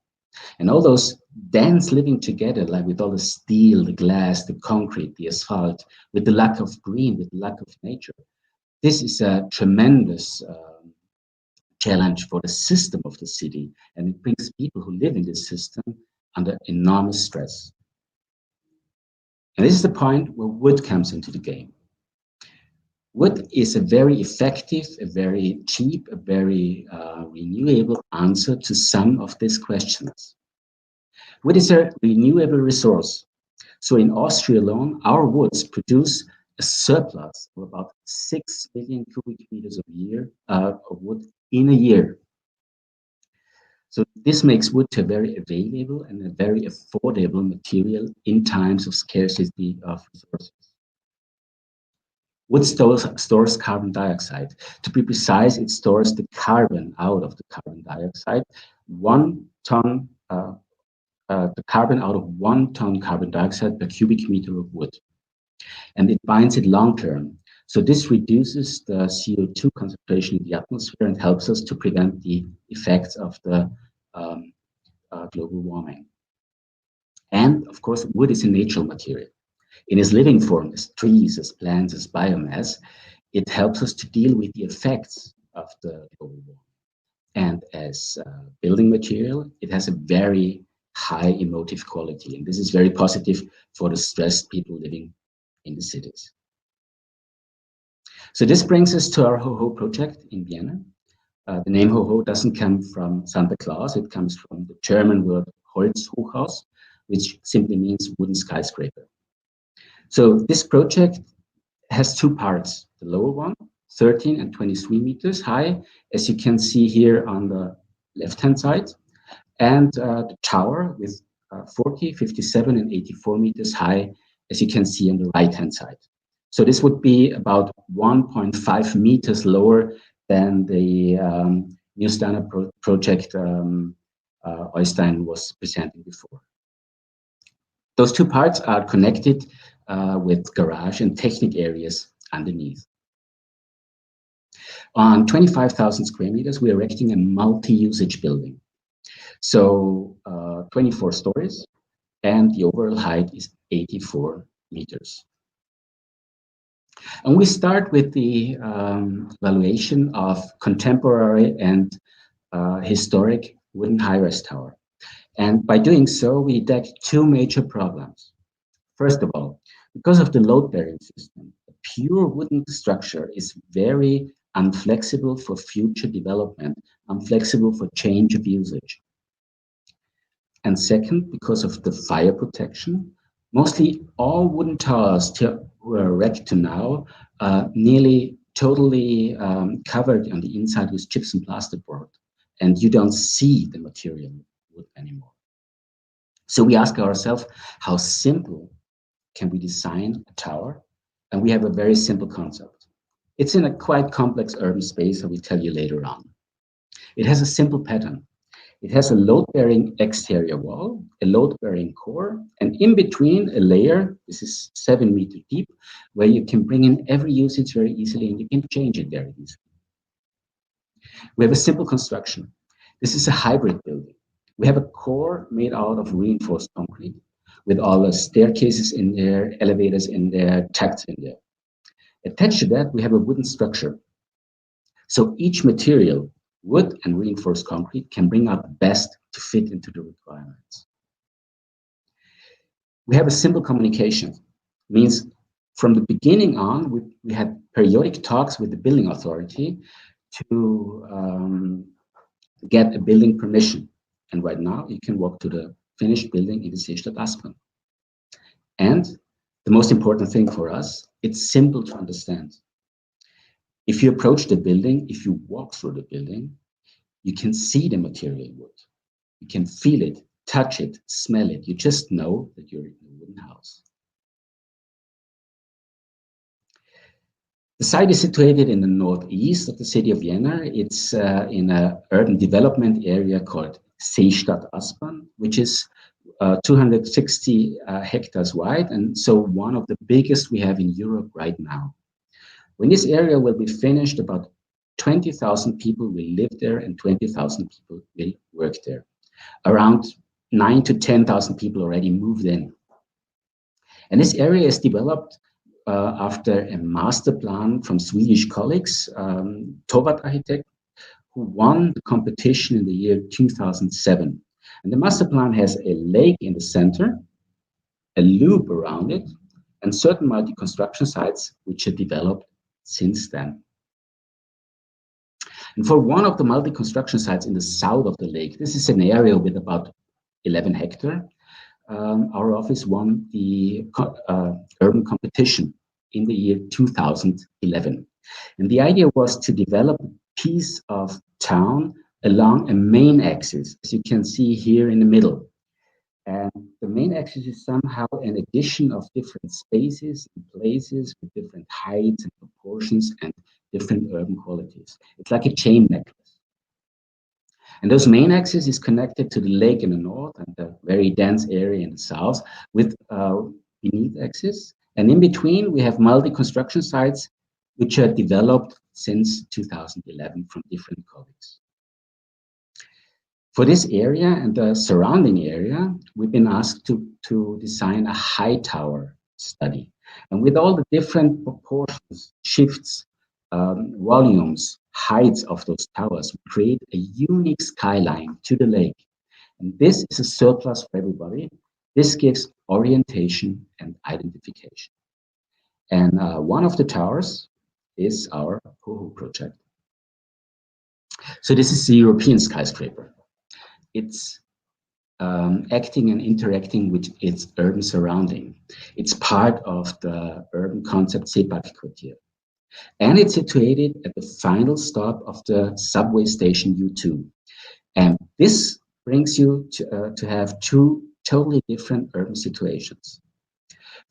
And all those dense living together, like with all the steel, the glass, the concrete, the asphalt, with the lack of green, with the lack of nature. This is a tremendous challenge for the system of the city, and it brings people who live in this system under enormous stress. And this is the point where wood comes into the game. Wood is a very effective, a very cheap, a very renewable answer to some of these questions. Wood is a renewable resource. So in Austria alone, our woods produce a surplus of about 6 million cubic meters of wood in a year. So this makes wood a very available and a very affordable material in times of scarcity of resources. Wood stores carbon dioxide. To be precise, it stores the carbon out of the carbon dioxide. 1 ton, the carbon out of 1 ton carbon dioxide per cubic meter of wood. And it binds it long term. So this reduces the CO2 concentration in the atmosphere and helps us to prevent the effects of the global warming. And of course, wood is a natural material. In its living form, as trees, as plants, as biomass, it helps us to deal with the effects of the global warming. And as building material, it has a very high emotive quality. And this is very positive for the stressed people living in the cities. So this brings us to our HoHo project in Vienna. The name HoHo doesn't come from Santa Claus. It comes from the German word Holzhochhaus, which simply means wooden skyscraper. So this project has 2 parts. The lower one, 13 and 23 meters high, as you can see here on the left-hand side, and the tower with 40, 57, and 84 meters high, as you can see on the right-hand side. So this would be about 1.5 meters lower than the Neostone project Øystein was presenting before. Those 2 parts are connected with garage and technic areas underneath. On 25,000 square meters, we're erecting a multi-usage building. So 24 stories, and the overall height is 84 meters. And we start with the evaluation of contemporary and historic wooden high-rise tower. And by doing so, we detect 2 major problems. First of all, because of the load-bearing system, a pure wooden structure is very unflexible for future development, unflexible for change of usage. And second, because of the fire protection, mostly all wooden towers were erected to now nearly totally covered on the inside with gypsum plasterboard, and you don't see the material wood anymore. So we ask ourselves, how simple can we design a tower? And we have a very simple concept. It's in a quite complex urban space, I will tell you later on. It has a simple pattern. It has a load-bearing exterior wall, a load-bearing core, and in between a layer, this is 7 meters deep, where you can bring in every usage very easily and you can change it very easily. We have a simple construction. This is a hybrid building. We have a core made out of reinforced concrete with all the staircases in there, elevators in there, tracks in there. Attached to that, we have a wooden structure. So each material, wood and reinforced concrete, can bring out the best to fit into the requirements. We have a simple communication. It means from the beginning on, we had periodic talks with the building authority to get a building permission. And right now, you can walk to the finished building in the Seestadt Aspern. And the most important thing for us, it's simple to understand. If you approach the building, if you walk through the building, you can see the material wood. You can feel it, touch it, smell it. You just know that you're in a wooden house. The site is situated in the northeast of the city of Vienna. It's in an urban development area called Seestadt Aspern, which is 260 hectares wide, and so one of the biggest we have in Europe right now. When this area will be finished, about 20,000 people will live there and 20,000 people will work there. Around 9,000 to 10,000 people already moved in. And this area is developed after a master plan from Swedish colleagues, Torvald Architect, who won the competition in the year 2007. And the master plan has a lake in the center, a loop around it, and certain multi-construction sites which are developed since then. And for one of the multi-construction sites in the south of the lake, this is an area with about 11 hectares, our office won the urban competition in the year 2011. And the idea was to develop a piece of town along a main axis, as you can see here in the middle. And the main axis is somehow an addition of different spaces and places with different heights and proportions and different urban qualities. It's like a chain necklace. And those main axis is connected to the lake in the north and the very dense area in the south with beneath axis. And in between, we have multi-construction sites which are developed since 2011 from different colleagues. For this area and the surrounding area, we've been asked to design a high tower study. And with all the different proportions, shifts, volumes, heights of those towers, we create a unique skyline to the lake. And this is a surplus for everybody. This gives orientation and identification. And one of the towers is our HOHO project. So this is the European skyscraper. It's acting and interacting with its urban surrounding. It's part of the urban concept Seeparkquartier. And it's situated at the final stop of the subway station U2. And this brings you to have two totally different urban situations.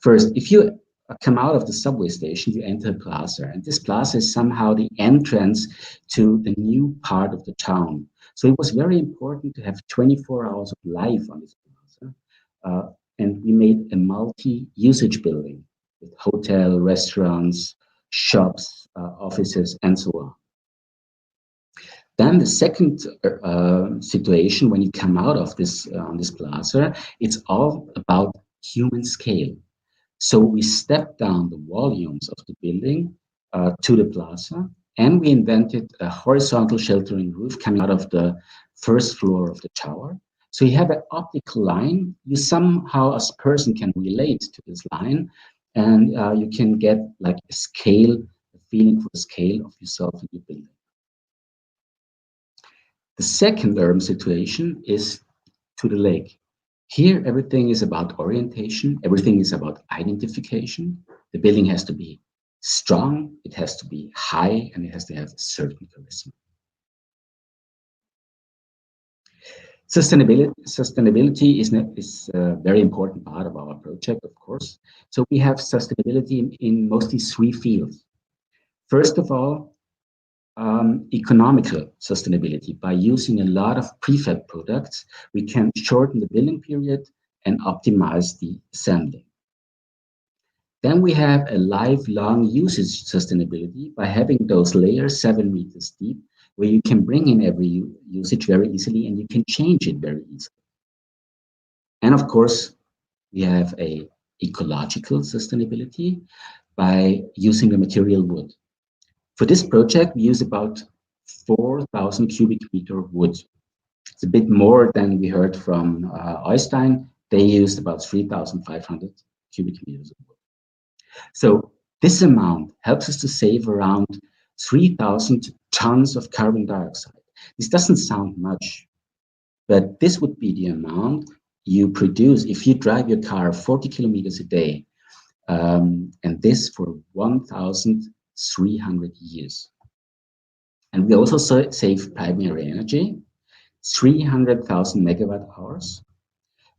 First, if you come out of the subway station, you enter a plaza. And this plaza is somehow the entrance to the new part of the town. So it was very important to have 24 hours of life on this plaza. And we made a multi-usage building with hotel, restaurants, shops, offices, and so on. Then the second situation, when you come out of this plaza, it's all about human scale. So we stepped down the volumes of the building to the plaza, and we invented a horizontal sheltering roof coming out of the first floor of the tower. So you have an optical line. You somehow, as a person, can relate to this line, and you can get like a scale, a feeling for the scale of yourself in your building. The second urban situation is to the lake. Here, everything is about orientation. Everything is about identification. The building has to be strong, it has to be high, and it has to have a certain charisma. Sustainability is a very important part of our project, of course. So we have sustainability in mostly three fields. First of all, economical sustainability. By using a lot of prefab products, we can shorten the building period and optimize the assembly. Then we have a lifelong usage sustainability by having those layers 7 meters deep, where you can bring in every usage very easily and you can change it very easily. And of course, we have a ecological sustainability by using the material wood. For this project, we use about 4,000 cubic meter of wood. It's a bit more than we heard from Oystein. They used about 3,500 cubic meters of wood. So this amount helps us to save around 3,000 tons of carbon dioxide. This doesn't sound much, but this would be the amount you produce if you drive your car 40 kilometers a day, and this for 1,300 years. And we also save primary energy, 300,000 megawatt hours.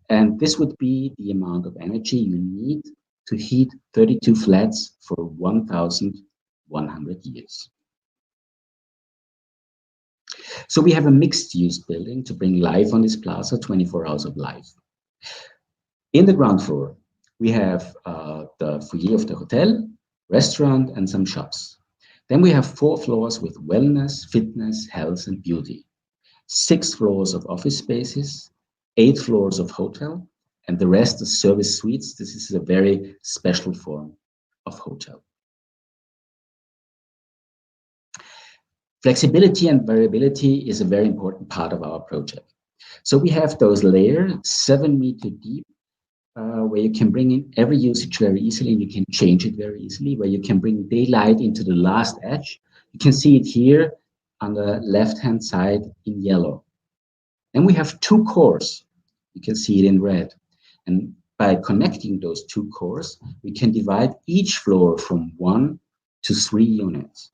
And this would be the amount of energy you need to heat 32 flats for 1,100 years. So we have a mixed-use building to bring life on this plaza, 24 hours of life. In the ground floor, we have the foyer of the hotel, restaurant, and some shops. Then we have 4 floors with wellness, fitness, health, and beauty. 6 floors of office spaces, 8 floors of hotel, and the rest is service suites. This is a very special form of hotel. Flexibility and variability is a very important part of our project. So we have those layers, 7 meter deep, where you can bring in every usage very easily and you can change it very easily, where you can bring daylight into the last edge. You can see it here on the left-hand side in yellow. And we have 2 cores. You can see it in red. And by connecting those 2 cores, we can divide each floor from 1 to 3 units.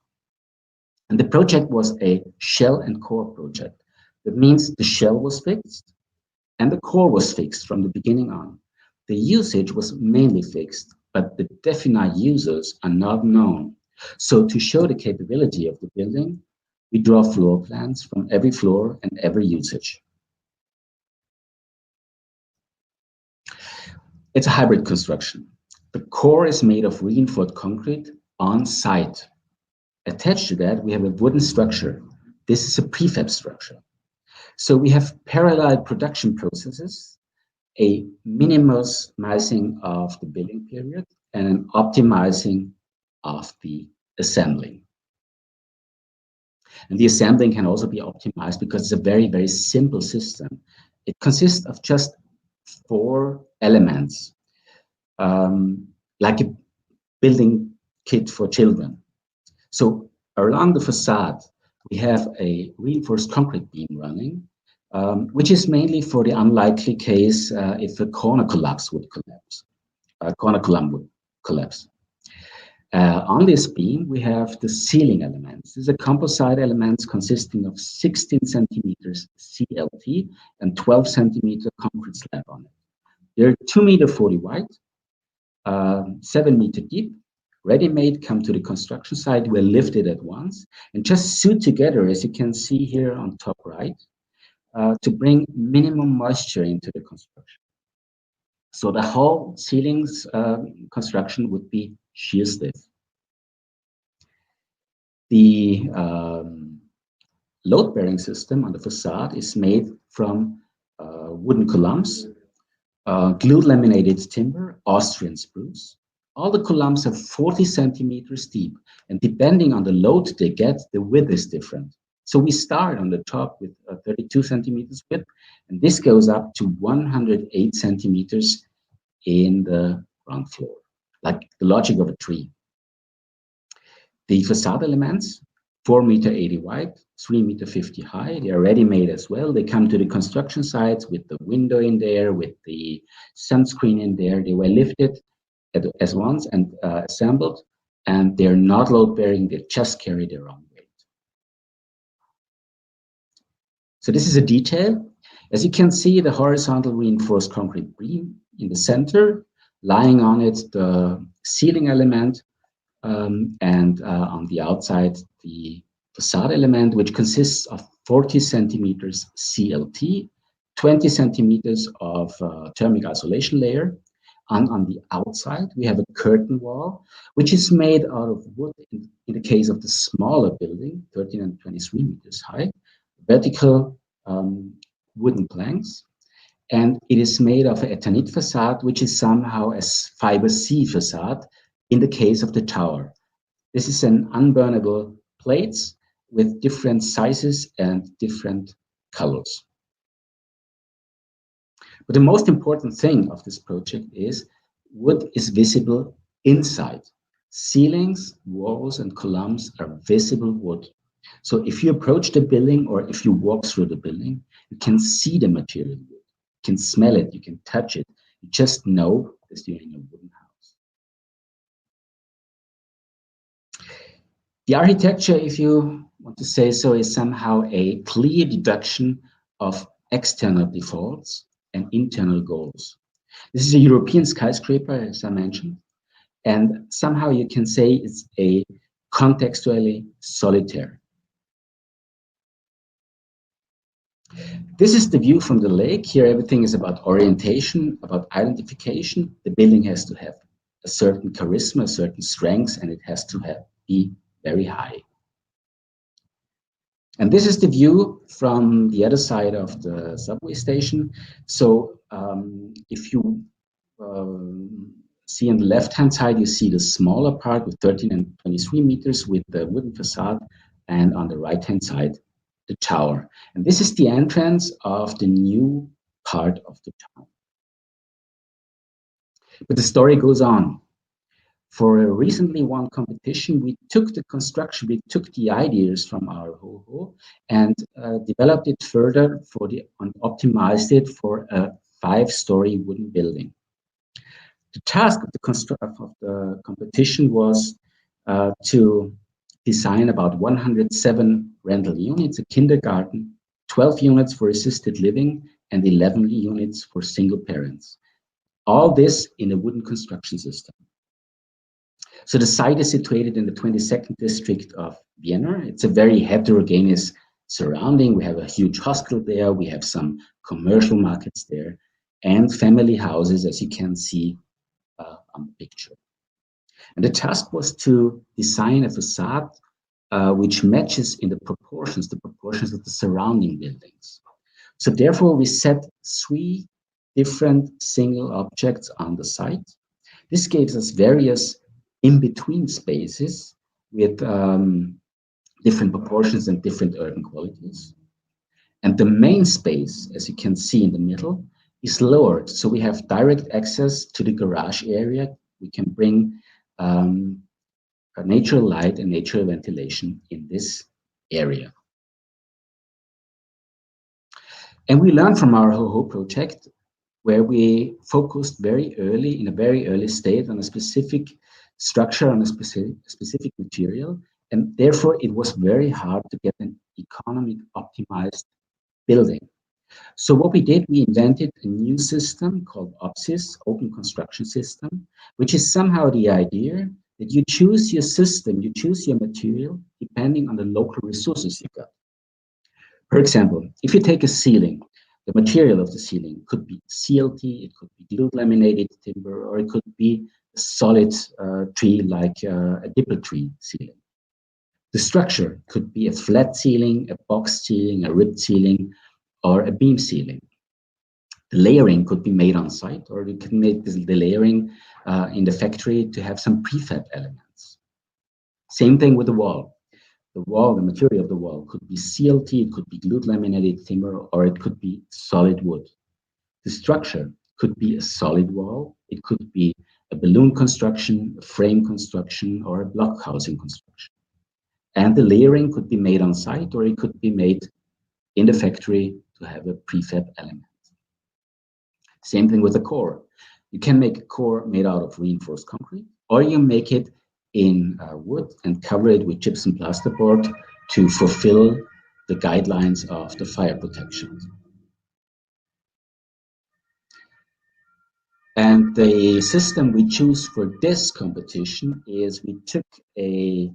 And the project was a shell and core project. That means the shell was fixed and the core was fixed from the beginning on. The usage was mainly fixed, but the definite users are not known. So to show the capability of the building, we draw floor plans from every floor and every usage. It's a hybrid construction. The core is made of reinforced concrete on site. Attached to that, we have a wooden structure. This is a prefab structure. So we have parallel production processes, a minimizing of the building period, and an optimizing of the assembling. And the assembling can also be optimized because it's a very, very simple system. It consists of just 4 elements, like a building kit for children. So along the facade, we have a reinforced concrete beam running, which is mainly for the unlikely case if a corner collapse would collapse, corner column would collapse. On this beam, we have the ceiling elements. These are composite elements consisting of 16 centimeters CLT and 12 centimeter concrete slab on it. They're 2.40 m wide, 7 meter deep, ready-made, come to the construction site, were lifted at once, and just sewed together, as you can see here on top right, to bring minimum moisture into the construction. So the whole ceilings construction would be shear stiff. The load-bearing system on the facade is made from wooden columns, glued laminated timber, Austrian spruce. All the columns are 40 centimeters deep, and depending on the load they get, the width is different. So we start on the top with 32 centimeters width, and this goes up to 108 centimeters in the ground floor, like the logic of a tree. The facade elements, 4.80 m wide, 3.50 m high. They are ready-made as well. They come to the construction sites with the window in there, with the sunscreen in there. They were lifted as once and assembled, and they're not load-bearing. They just carry their own weight. So this is a detail. As you can see, the horizontal reinforced concrete beam in the center, lying on it the ceiling element, and on the outside the facade element, which consists of 40 centimeters CLT, 20 centimeters of thermic isolation layer. On the outside, we have a curtain wall, which is made out of wood in the case of the smaller building, 13 and 23 meters high, vertical wooden planks. And it is made of a Eternit facade, which is somehow a fiber C facade in the case of the tower. This is an unburnable plates with different sizes and different colors. But the most important thing of this project is wood is visible inside. Ceilings, walls, and columns are visible wood. So if you approach the building or if you walk through the building, you can see the material wood. You can smell it, you can touch it. You just know that you're in a wooden house. The architecture, if you want to say so, is somehow a clear deduction of external defaults and internal goals. This is a European skyscraper, as I mentioned, and somehow you can say it's a contextually solitaire. This is the view from the lake. Here everything is about orientation, about identification. The building has to have a certain charisma, a certain strength, and it has to be very high. And this is the view from the other side of the subway station. So if you see on the left-hand side, you see the smaller part with 13 and 23 meters with the wooden facade, and on the right-hand side, the tower. And this is the entrance of the new part of the town. But the story goes on. For a recently won competition, we took the construction, we took the ideas from our HoHo and developed it further and optimized it for a 5-story wooden building. The task of the competition was to design about 107 rental units, a kindergarten, 12 units for assisted living, and 11 units for single parents. All this in a wooden construction system. So the site is situated in the 22nd district of Vienna. It's a very heterogeneous surrounding. We have a huge hospital there. We have some commercial markets there and family houses, as you can see on the picture. And the task was to design a facade which matches in the proportions of the surrounding buildings. So therefore, we set 3 different single objects on the site. This gives us various in-between spaces with different proportions and different urban qualities. And the main space, as you can see in the middle, is lowered. So we have direct access to the garage area. We can bring natural light and natural ventilation in this area. And we learned from our HoHo project, where we focused very early, in a very early state, on a specific structure, on a specific material, and therefore it was very hard to get an economic optimized building. So what we did, we invented a new system called Opsis, Open Construction System, which is somehow the idea that you choose your system, you choose your material, depending on the local resources you got. For example, if you take a ceiling, the material of the ceiling could be CLT, it could be glued laminated timber, or it could be a solid tree like a dipper tree ceiling. The structure could be a flat ceiling, a box ceiling, a ribbed ceiling, or a beam ceiling. The layering could be made on site, or you can make the layering in the factory to have some prefab elements. Same thing with the wall. The wall, the material of the wall could be CLT, it could be glued laminated timber, or it could be solid wood. The structure could be a solid wall, it could be a balloon construction, a frame construction, or a block housing construction. And the layering could be made on site, or it could be made in the factory to have a prefab element. Same thing with the core. You can make a core made out of reinforced concrete, or you make it in wood and cover it with gypsum plasterboard to fulfill the guidelines of the fire protection. And the system we choose for this competition is we took a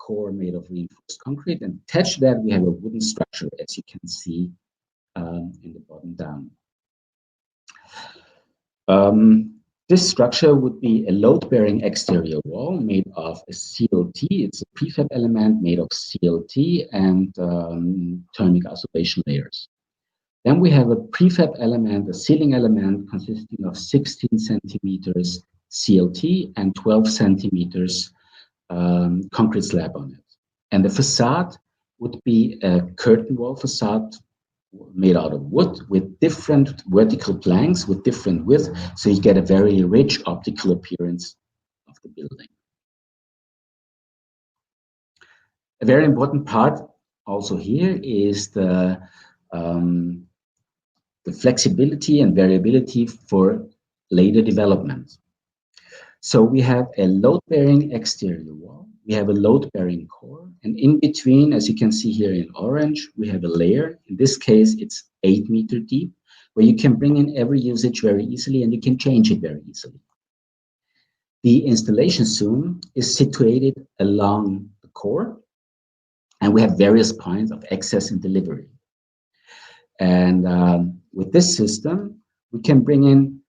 core made of reinforced concrete, and attached to that we have a wooden structure, as you can see in the bottom down. This structure would be a load-bearing exterior wall made of a CLT. It's a prefab element made of CLT and thermic isolation layers. Then we have a prefab element, a ceiling element consisting of 16 centimeters CLT and 12 centimeters concrete slab on it. And the facade would be a curtain wall facade made out of wood with different vertical planks with different width, so you get a very rich optical appearance of the building. A very important part also here is the flexibility and variability for later development. So we have a load-bearing exterior wall, we have a load-bearing core, and in between, as you can see here in orange, we have a layer. In this case, it's 8 meters deep, where you can bring in every usage very easily and you can change it very easily. The installation zone is situated along the core, and we have various points of access and delivery. And with this system, we can bring in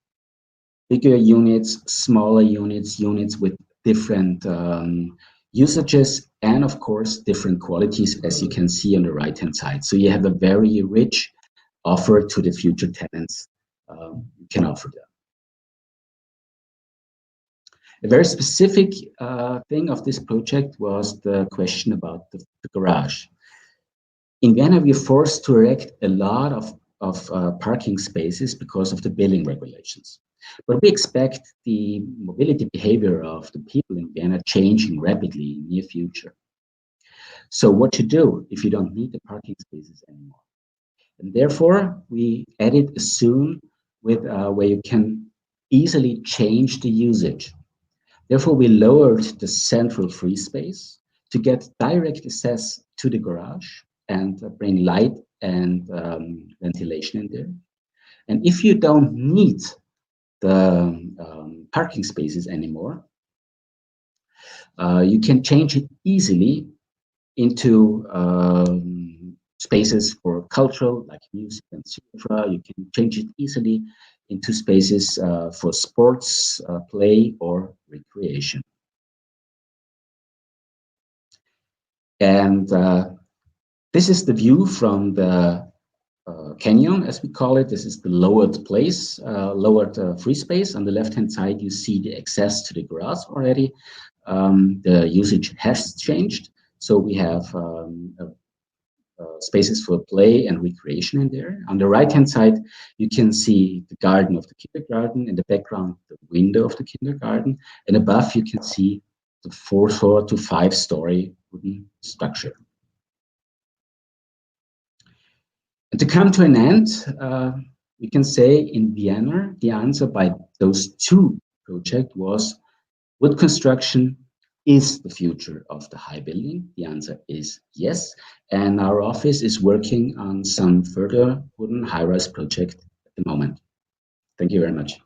bigger units, smaller units, units with different usages, and of course, different qualities, as you can see on the right-hand side. So you have a very rich offer to the future tenants you can offer them. A very specific thing of this project was the question about the garage. In Vienna, we are forced to erect a lot of parking spaces because of the building regulations. But we expect the mobility behavior of the people in Vienna changing rapidly in the near future. So what to do if you don't need the parking spaces anymore? And therefore, we added a zone with where you can easily change the usage. Therefore, we lowered the central free space to get direct access to the garage and bring light and ventilation in there. And if you don't need the parking spaces anymore, you can change it easily into spaces for cultural, like music and theater. You can change it easily into spaces for sports, play, or recreation. And this is the view from the canyon, as we call it. This is the lowered place, lowered free space. On the left-hand side, you see the access to the grass already. The usage has changed. So we have spaces for play and recreation in there. On the right-hand side, you can see the garden of the kindergarten. In the background, the window of the kindergarten. And above, you can see the 4 to 5 story wooden structure. And to come to an end, we can say in Vienna, the answer by those 2 projects was wood construction is the future of the high building. The answer is yes. And our office is working on some further wooden high-rise project at the moment. Thank you very much.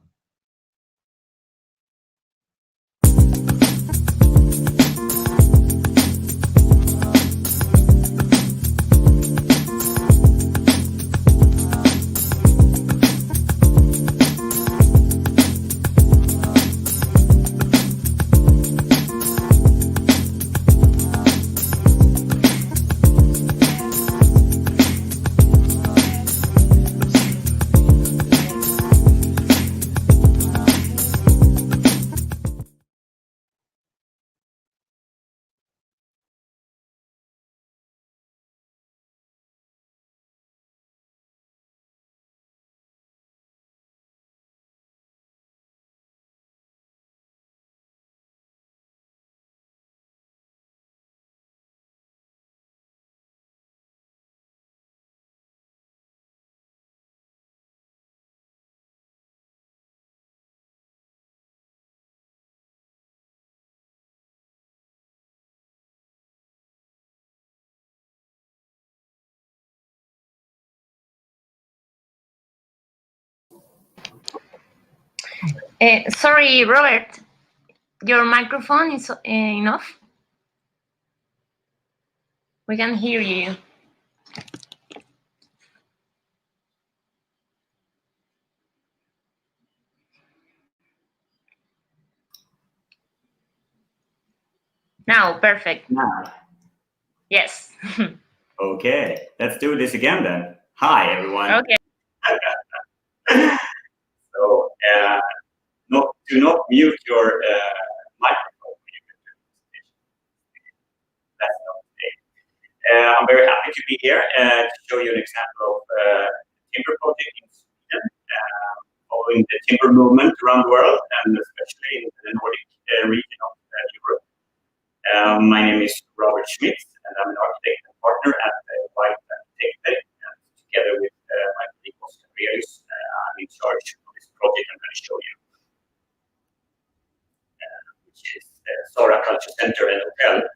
Sorry, Robert, your microphone is enough. We can hear you. Now, perfect. Now. Yes. Okay, let's do this again then. Hi, everyone. Okay. So, do not mute your microphone when you can do this presentation. That's not today. I'm very happy to be here to show you an example of timber project in Sweden, following the timber movement around the world, and especially in the Nordic region of Europe. My name is Robert Schmitz, and I'm an architect and partner at White Architecture. And together with my colleague Oscar Reus, I'm in charge of this project I'm going to show you, which is Sara Culture Center and Hotel.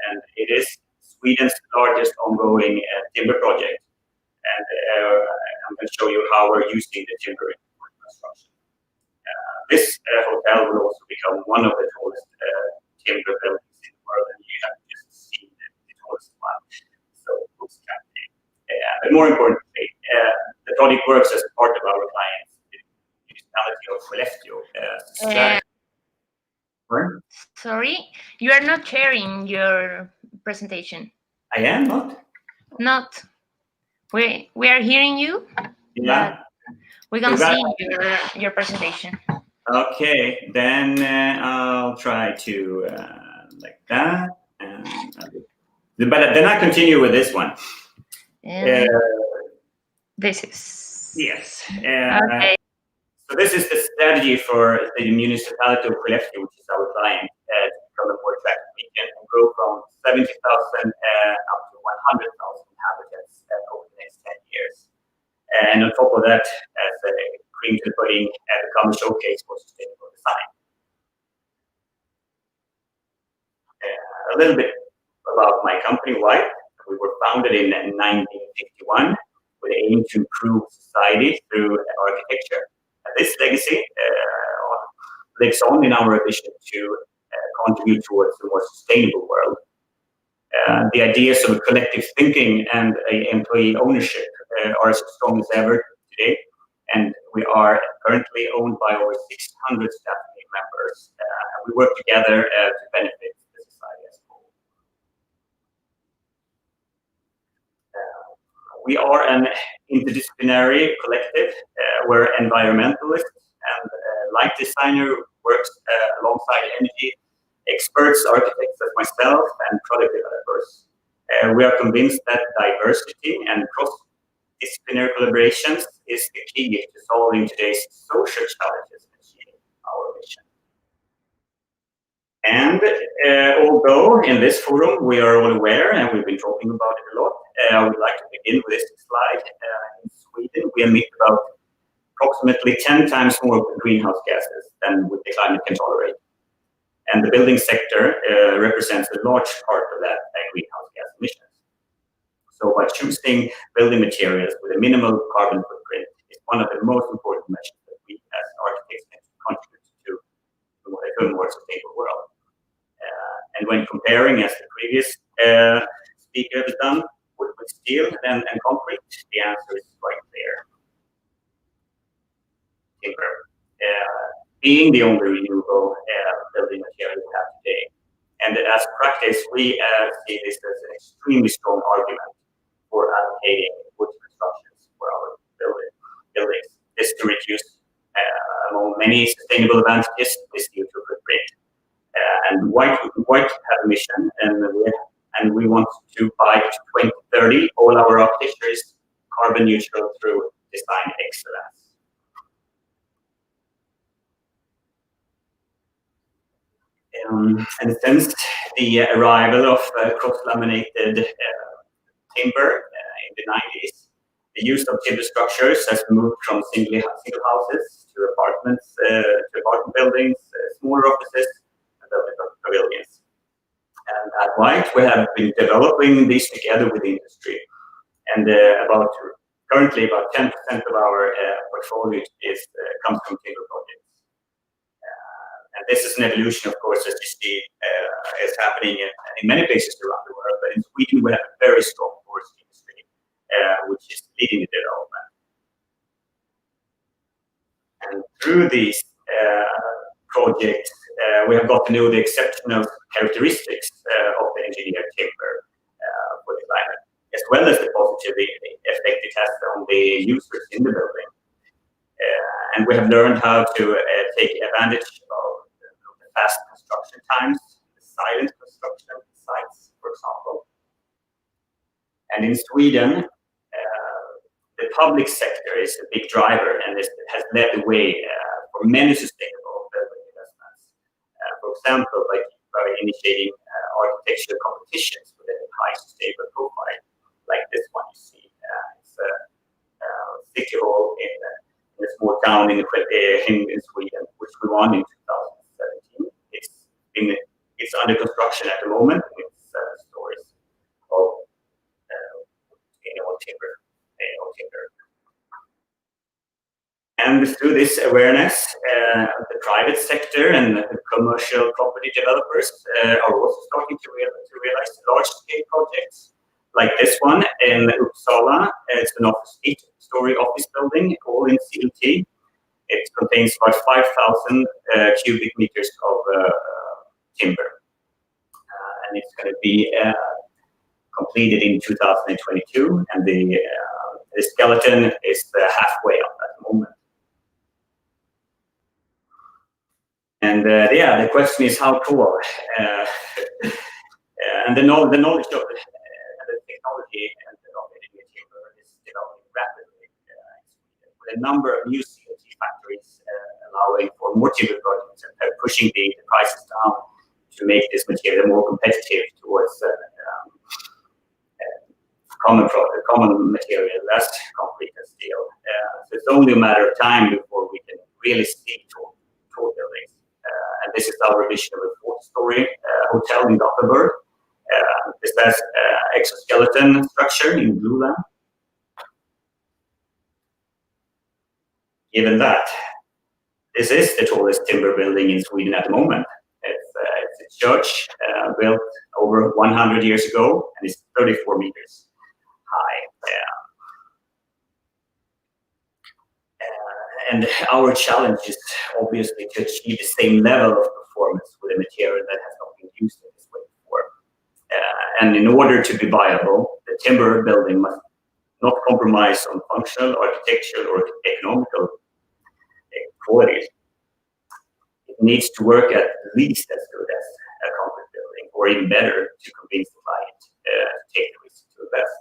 And it is Sweden's largest ongoing timber project. And I'm going to show you how we're using the timber in construction. This hotel will also become one of the tallest timber buildings in the world, and you have just seen the tallest one. So it's but more importantly, the project works as part of our client's municipality of Skellefteå. Sorry, you are not sharing your presentation. I am not. Not. We are hearing you. Yeah. We can see your presentation. Okay, then I'll try to like that. But then I continue with this one. This is. Yes. Okay. So this is the strategy for the municipality of Skellefteå, which is our client, to become a more attractive region and grow from 70,000 up to 100,000 inhabitants over the next 10 years. And on top of that, as a cream to the pudding, become a showcase for sustainable design. A little bit about my company, White. We were founded in 1951 with the aim to improve society through architecture. And this legacy lives on in our vision to contribute towards a more sustainable world. The ideas of collective thinking and employee ownership are as strong as ever today, and we are currently owned by over 600 staff members. We work together to benefit the society as a whole. We are an interdisciplinary collective where environmentalists and light designer works alongside energy experts, architects like myself, and product developers. We are convinced that diversity and cross-disciplinary collaborations is the key to solving today's social challenges and achieving our mission. And although in this forum we are all aware, and we've been talking about it a lot, I would like to begin with this slide. In Sweden, we emit about approximately 10 times more greenhouse gases than what the climate can tolerate. And the building sector represents a large part of that greenhouse gas emissions. So by choosing building materials with a minimal carbon footprint is one of the most important measures that we as architects can contribute to a more sustainable world. And when comparing, as the previous speaker has done, with steel and concrete, the answer is quite clear. Timber. Being the only renewable building material we have today. And as practice, we see this as an extremely strong argument for allocating wood constructions for our buildings. This to reduce, among many sustainable advantages, the CO2 footprint. And white have a mission, and we want to, by 2030, all our architecture is carbon neutral through design excellence. And since the arrival of cross-laminated timber in the 90s, the use of timber structures has moved from single houses to apartments, to apartment buildings, smaller offices, and pavilions. And at White, we have been developing these together with the industry. And currently about 10% of our portfolio comes from timber projects. And this is an evolution, of course, as you see, is happening in many places around the world. But in Sweden, we have a very strong forest industry, which is leading the development. And through these projects, we have got to know the exceptional characteristics of the engineered timber for the climate, as well as the positive effect it has on the users in the building. And we have learned how to take advantage of the fast construction times, the silent construction sites, for example. And in Sweden, the public sector is a big driver and has led the way for many sustainable building investments. For example, by initiating architectural competitions with a high sustainable profile, like this one you see. It's a city hall in a small town in Sweden, which we won in 2017. It's under construction at the moment. It's stories of timber. And through this awareness, the private sector and the commercial property developers are also starting to realize large-scale projects like this one in Uppsala. It's an 8-story office building, all in CLT. It contains about 5,000 cubic meters of timber. And it's going to be completed in 2022, and the skeleton is halfway up at the moment. And the question is how tall? And the knowledge of the technology and of engineered timber is developing rapidly with a number of new CLT factories allowing for more timber projects and pushing the prices down to make this material more competitive towards common material, less concrete and steel. So it's only a matter of time before we can really see tall buildings. And this is our vision of a 4th-story hotel in Gothenburg. This has exoskeleton structure in blue lamp. Given that, this is the tallest timber building in Sweden at the moment. It's a church built over 100 years ago, and it's 34 meters high. And our challenge is obviously to achieve the same level of performance with a material that has not been used in this way before. And in order to be viable, the timber building must not compromise on functional, architectural, or economical qualities. It needs to work at least as good as a concrete building, or even better, to convince the client to take the risk to invest.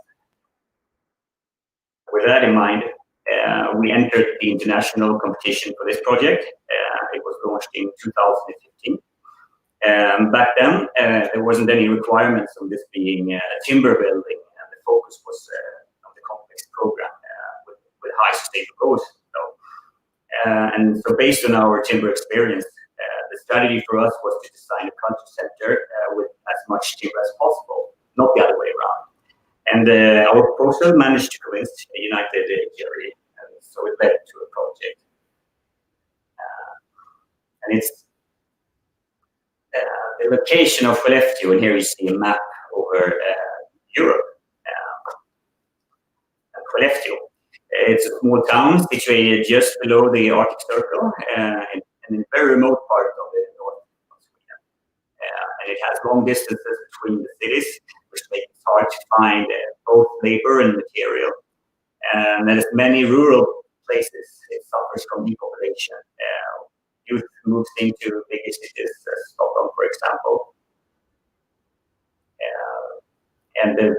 With that in mind, we entered the international competition for this project. It was launched in 2015. Back then, there wasn't any requirements on this being a timber building, and the focus was on the complex program with high sustainable goals. And so based on our timber experience, the strategy for us was to design a culture center with as much timber as possible, not the other way around. And our proposal managed to convince a United jury, and so it led to a project. And it's the location of Skellefteå, and here you see a map over Europe. Skellefteå. It's a small town situated just below the Arctic Circle and in a very remote part of the north of Sweden. And it has long distances between the cities, which makes it hard to find both labor and material. And as many rural places, it suffers from depopulation. Youth moves into bigger cities, Stockholm, for example.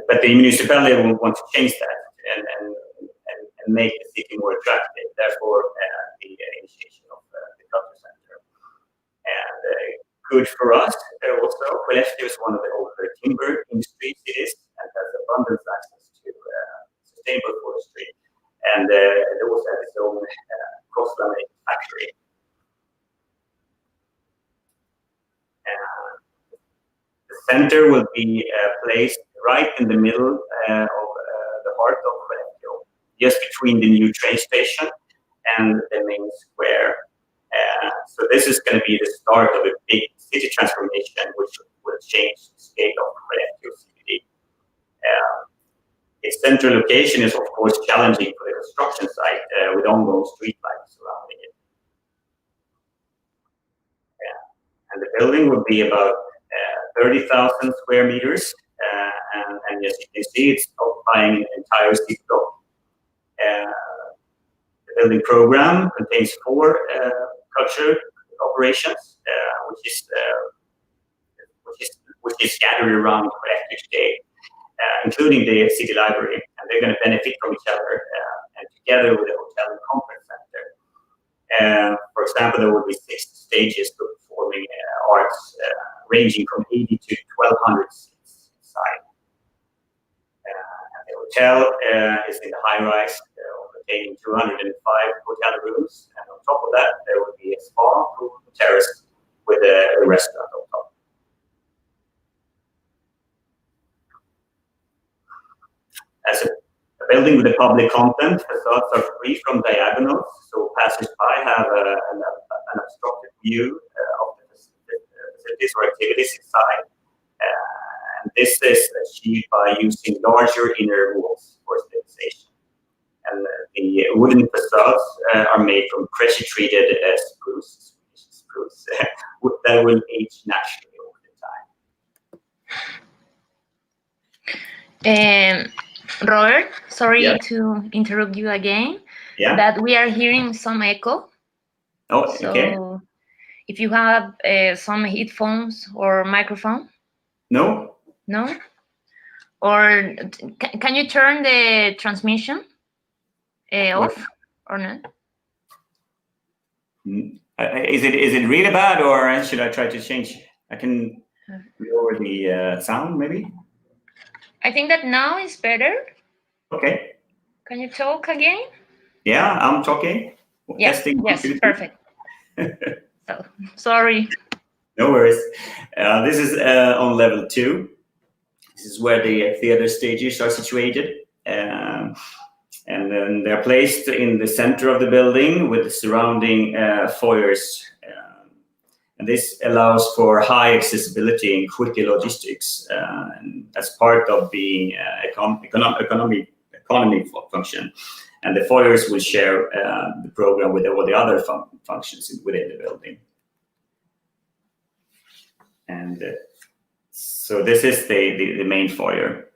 But the municipality will want to change that and make the city more attractive. Therefore, the initiation of the culture center. And good for us. Also, Skellefteå is one of the older timber industry cities and has abundant access to sustainable forestry. And it also has its own cross-laminated factory. The center will be placed right in the middle of the heart of Skellefteå, just between the new train station and the main square. So this is going to be the start of a big city transformation, which will change the scale of Skellefteå city. Its central location is, of course, challenging for the construction site with ongoing streetlights surrounding it. And the building will be about 30,000 square meters, and as you can see, it's occupying an entire city block. The building program contains 4 culture operations, which is scattered around Skellefteå today, including the city library, and they're going to benefit from each other and together with the hotel and conference center. For example, there will be 6 stages for performing arts, ranging from 80 to 1,200 seats inside. The hotel is in the high-rise, containing 205 hotel rooms, and on top of that, there will be a spa, pool, terrace with a restaurant on top. As a building with a public content, facades are free from diagonals, so passers-by have an obstructed view of the facilities or activities inside. And this is achieved by using larger inner walls for stabilization. And the wooden facades are made from pressure-treated spruce that will age naturally over the time. Robert, sorry to interrupt you again. Yeah. That we are hearing some echo. Oh, so okay. If you have some headphones or microphone. No. No? Or can you turn the transmission off or not? Is it really bad, or should I try to change? I can lower the sound, maybe. I think that now is better. Okay. Can you talk again? Yeah, I'm talking. Yes. Testing. Yes. Perfect. So sorry. No worries. This is on level 2. This is where the theater stages are situated. And then they're placed in the center of the building with the surrounding foyers. And this allows for high accessibility and quick logistics, and as part of being economy function. And the foyers will share the program with all the other functions within the building. And so this is the main foyer.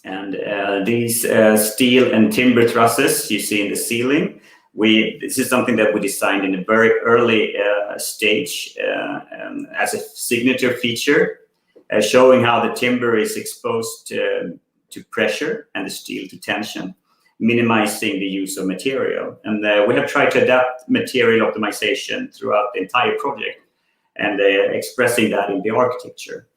And these steel and timber trusses you see in the ceiling, this is something that we designed in a very early stage as a signature feature, showing how the timber is exposed to pressure and the steel to tension, minimizing the use of material. And we have tried to adapt material optimization throughout the entire project and expressing that in the architecture.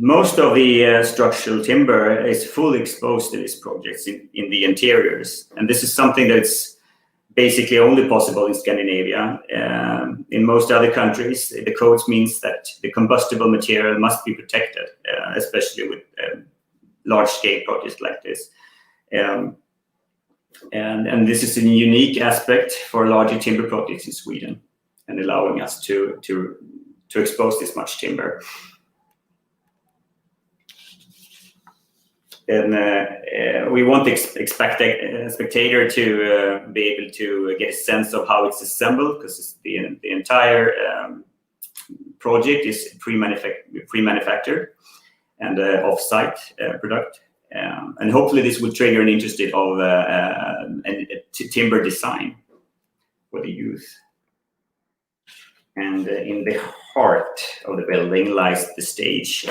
Most of the structural timber is fully exposed to these projects in the interiors. And this is something that's basically only possible in Scandinavia. In most other countries, the codes means that the combustible material must be protected, especially with large-scale projects like this. And this is a unique aspect for larger timber projects in Sweden, and allowing us to expose this much timber. And we want the spectator to be able to get a sense of how it's assembled, because the entire project is pre-manufactured and off-site product. And hopefully this will trigger an interest of timber design for the youth. And in the heart of the building lies the stage.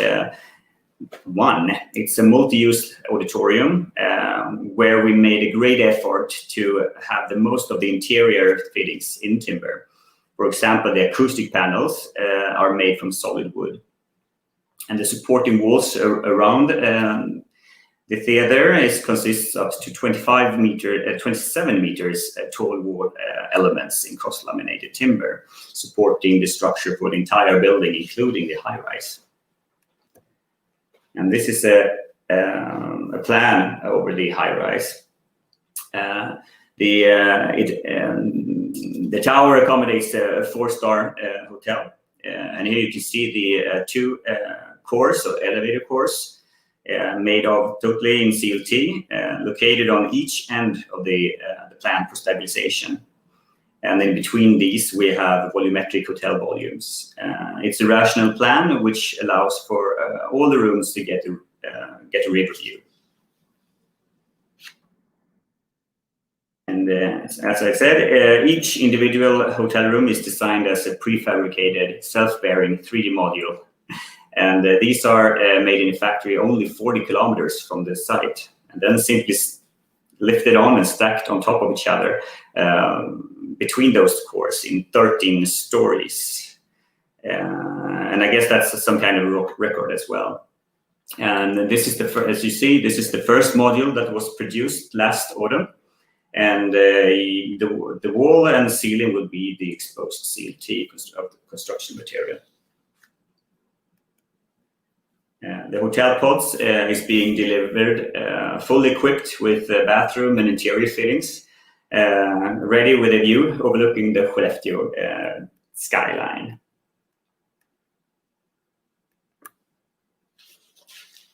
One, it's a multi-use auditorium where we made a great effort to have the most of the interior fittings in timber. For example, the acoustic panels are made from solid wood. And the supporting walls around the theater consists of 27 meters tall wall elements in cross-laminated timber, supporting the structure for the entire building, including the high-rise. And this is a plan over the high-rise. The tower accommodates a 4-star hotel, and here you can see the 2 cores, or elevator cores, made of totally in CLT, located on each end of the plan for stabilization. And in between these, we have volumetric hotel volumes. It's a rational plan which allows for all the rooms to get a river view. And as I said, each individual hotel room is designed as a prefabricated, self-bearing 3D module. And these are made in a factory only 40 kilometers from the site, and then simply lifted on and stacked on top of each other between those cores in 13 stories. And I guess that's some kind of record as well. And this is as you see, this is the first module that was produced last autumn. And the wall and the ceiling will be the exposed CLT construction material. The hotel pods is being delivered fully equipped with bathroom and interior fittings, ready with a view overlooking the Skellefteå skyline.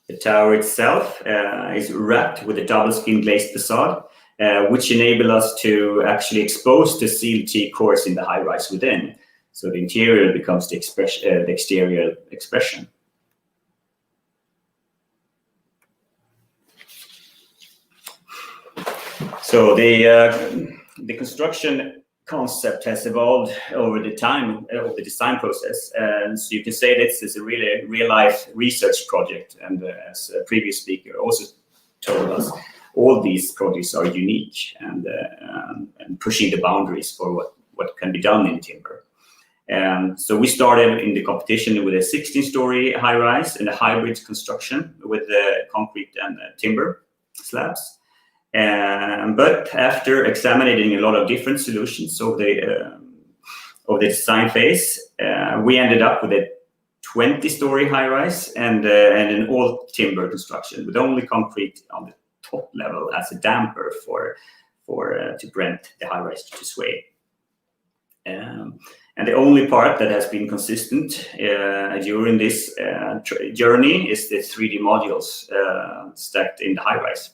The tower itself is wrapped with a double-skin glazed facade, which enable us to actually expose the CLT cores in the high-rise within. So the interior becomes the exterior expression. So the construction concept has evolved over the time of the design process, and so you can say this is a really real-life research project. And as a previous speaker also told us, all these projects are unique and pushing the boundaries for what can be done in timber. So we started in the competition with a 16-story high-rise and a hybrid construction with concrete and timber slabs. But after examining a lot of different solutions of the design phase, we ended up with a 20-story high-rise and an all-timber construction with only concrete on the top level as a damper to prevent the high-rise to sway. And the only part that has been consistent during this journey is the 3D modules stacked in the high-rise.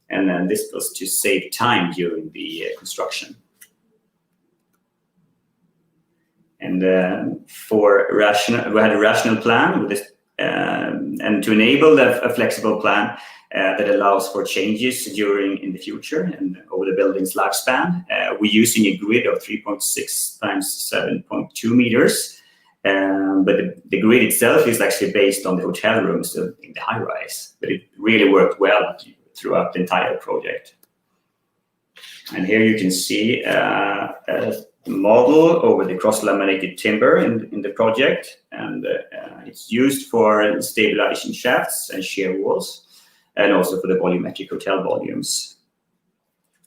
And this was to save time during the construction. And we had a rational plan with this, and to enable a flexible plan that allows for changes in the future and over the building's lifespan. We're using a grid of 3.6 times 7.2 meters, but the grid itself is actually based on the hotel rooms in the high-rise. But it really worked well throughout the entire project. And here you can see a model over the cross-laminated timber in the project, and it's used for stabilizing shafts and shear walls, and also for the volumetric hotel volumes.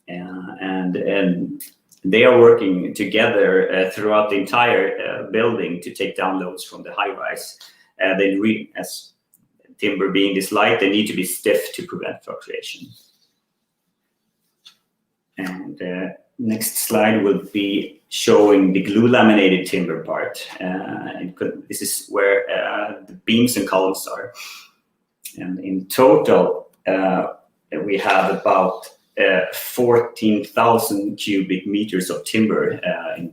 And they are working together throughout the entire building to take down loads from the high-rise. As timber being this light, they need to be stiff to prevent fluctuation. And next slide will be showing the glue laminated timber part. This is where the beams and columns are. And in total, we have about 14,000 cubic meters of timber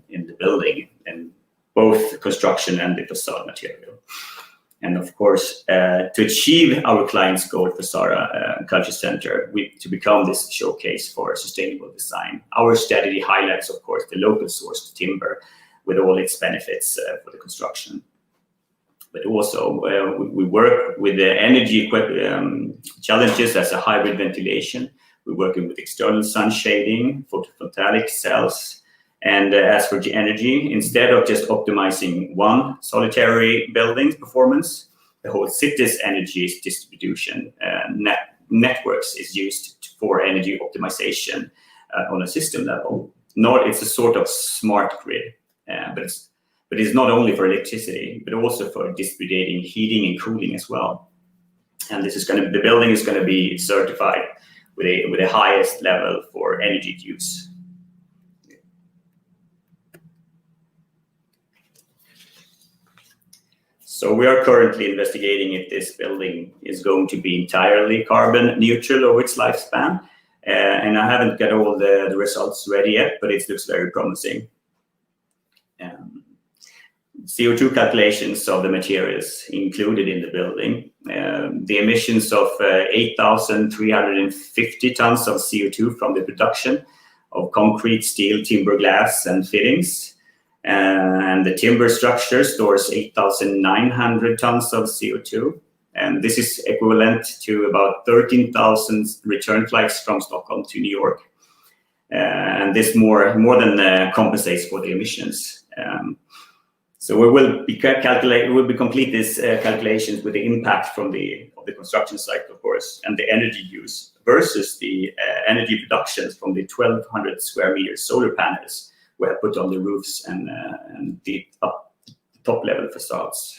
in the building, and both construction and the facade material. And of course, to achieve our client's goal for Sara Culture Center, to become this showcase for sustainable design, our strategy highlights, of course, the local sourced timber with all its benefits for the construction. But also, we work with the energy challenges as a hybrid ventilation. We're working with external sun shading, photovoltaic cells. And as for energy, instead of just optimizing one solitary building's performance, the whole city's energy distribution networks is used for energy optimization on a system level. It's a sort of smart grid, but it's not only for electricity, but also for distributing heating and cooling as well. And the building is going to be certified with the highest level for energy use. So we are currently investigating if this building is going to be entirely carbon neutral over its lifespan. And I haven't got all the results ready yet, but it looks very promising. CO2 calculations of the materials included in the building. The emissions of 8,350 tons of CO2 from the production of concrete, steel, timber, glass, and fittings. And the timber structure stores 8,900 tons of CO2. And this is equivalent to about 13,000 return flights from Stockholm to New York. And this more than compensates for the emissions. So we will complete these calculations with the impact of the construction site, of course, and the energy use versus the energy productions from the 1,200 square meter solar panels we have put on the roofs and the top level facades.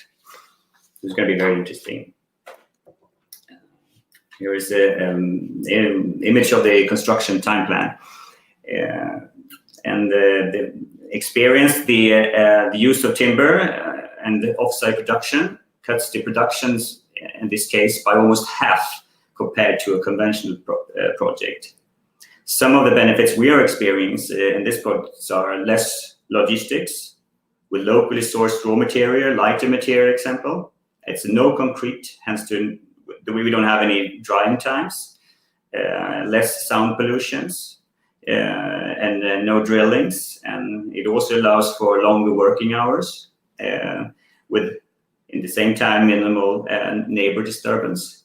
It's going to be very interesting. Here is an image of the construction time plan. And the experience, the use of timber and the offsite production cuts the productions, in this case, by almost half compared to a conventional project. Some of the benefits we are experiencing in this project are less logistics, with locally sourced raw material, lighter material example. It's no concrete, hence we don't have any drying times, less sound pollutions, and no drillings. And it also allows for longer working hours, with, in the same time, minimal neighbor disturbance.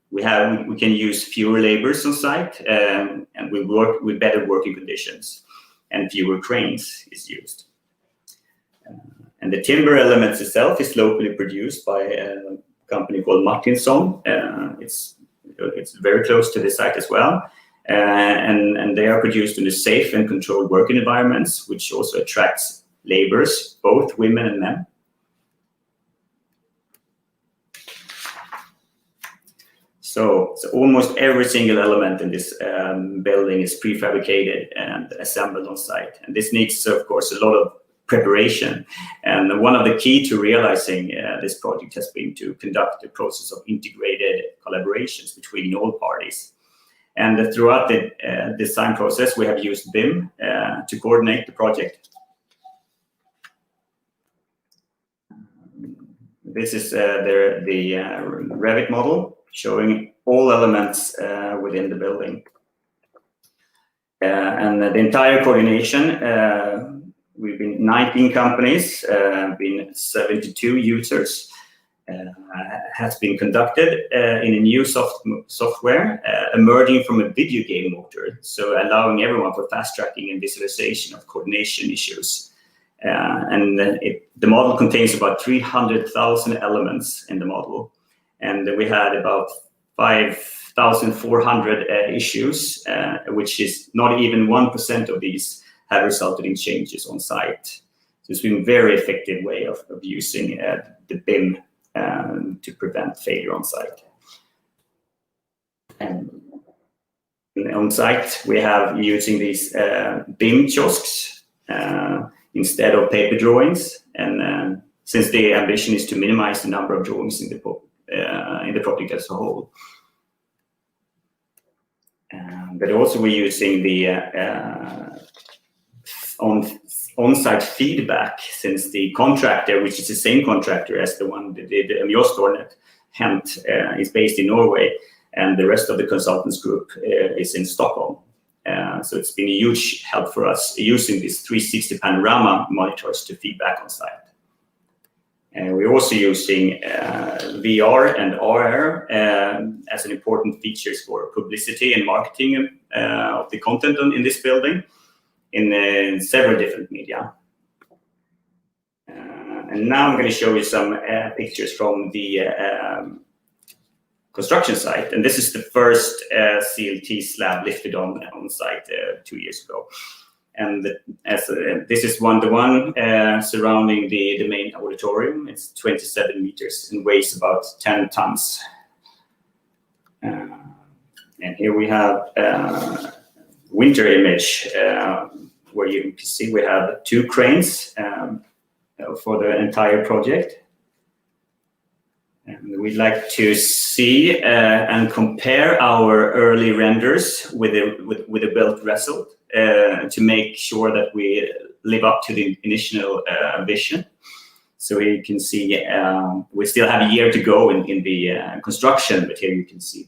We can use fewer laborers on site, and we work with better working conditions, and fewer cranes is used. And the timber elements itself is locally produced by a company called Martinsson. It's very close to the site as well, and they are produced in a safe and controlled working environments, which also attracts laborers, both women and men. So almost every single element in this building is prefabricated and assembled on site. And this needs, of course, a lot of preparation. And one of the key to realizing this project has been to conduct the process of integrated collaborations between all parties. And throughout the design process, we have used BIM to coordinate the project. This is the Revit model showing all elements within the building. And the entire coordination, we've been 19 companies, been 72 users, has been conducted in a new software emerging from a video game motor, so allowing everyone for fast tracking and visualization of coordination issues. The model contains about 300,000 elements in the model, and we had about 5,400 issues, which is not even 1% of these have resulted in changes on site. So it's been a very effective way of using the BIM to prevent failure on site. And on site, we have using these BIM kiosks instead of paper drawings. And since the ambition is to minimize the number of drawings in the project as a whole. But also we're using the on-site feedback, since the contractor, which is the same contractor as the one that did Neostone, is based in Norway, and the rest of the consultants group is in Stockholm. So it's been a huge help for us using these 360 panorama monitors to feedback on site. And we're also using VR and AR as an important features for publicity and marketing of the content in this building in several different media. And now I'm going to show you some pictures from the construction site. And this is the first CLT slab lifted on site 2 years ago. And this is one-to-one surrounding the main auditorium. It's 27 meters and weighs about 10 tons. And here we have winter image where you can see we have 2 cranes for the entire project. And we'd like to see and compare our early renders with a built result to make sure that we live up to the initial vision. So you can see we still have a year to go in the construction, but here you can see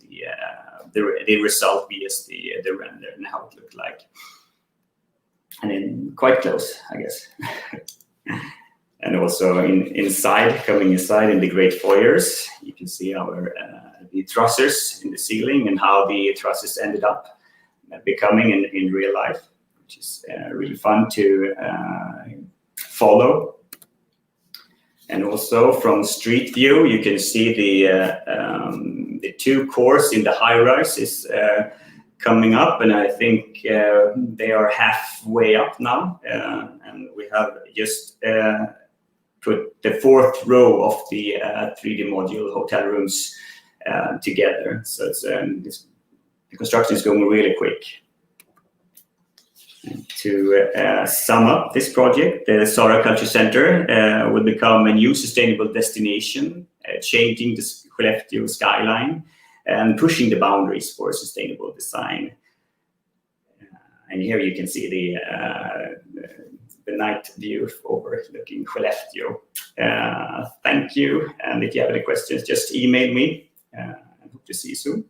the result vs the render and how it looked like. And then quite close, I guess. And also coming inside in the great foyers, you can see our the trusses in the ceiling and how the trusses ended up becoming in real life, which is really fun to follow. And also from street view, you can see the 2 cores in the high rise is coming up, and I think they are halfway up now. And we have just put the 4th row of the 3D module hotel rooms together. So the construction is going really quick. To sum up this project, the Sara Culture Center will become a new sustainable destination, changing the Skellefteå skyline and pushing the boundaries for sustainable design. And here you can see the night view overlooking Skellefteå. Thank you. And if you have any questions, just email me. I hope to see you soon.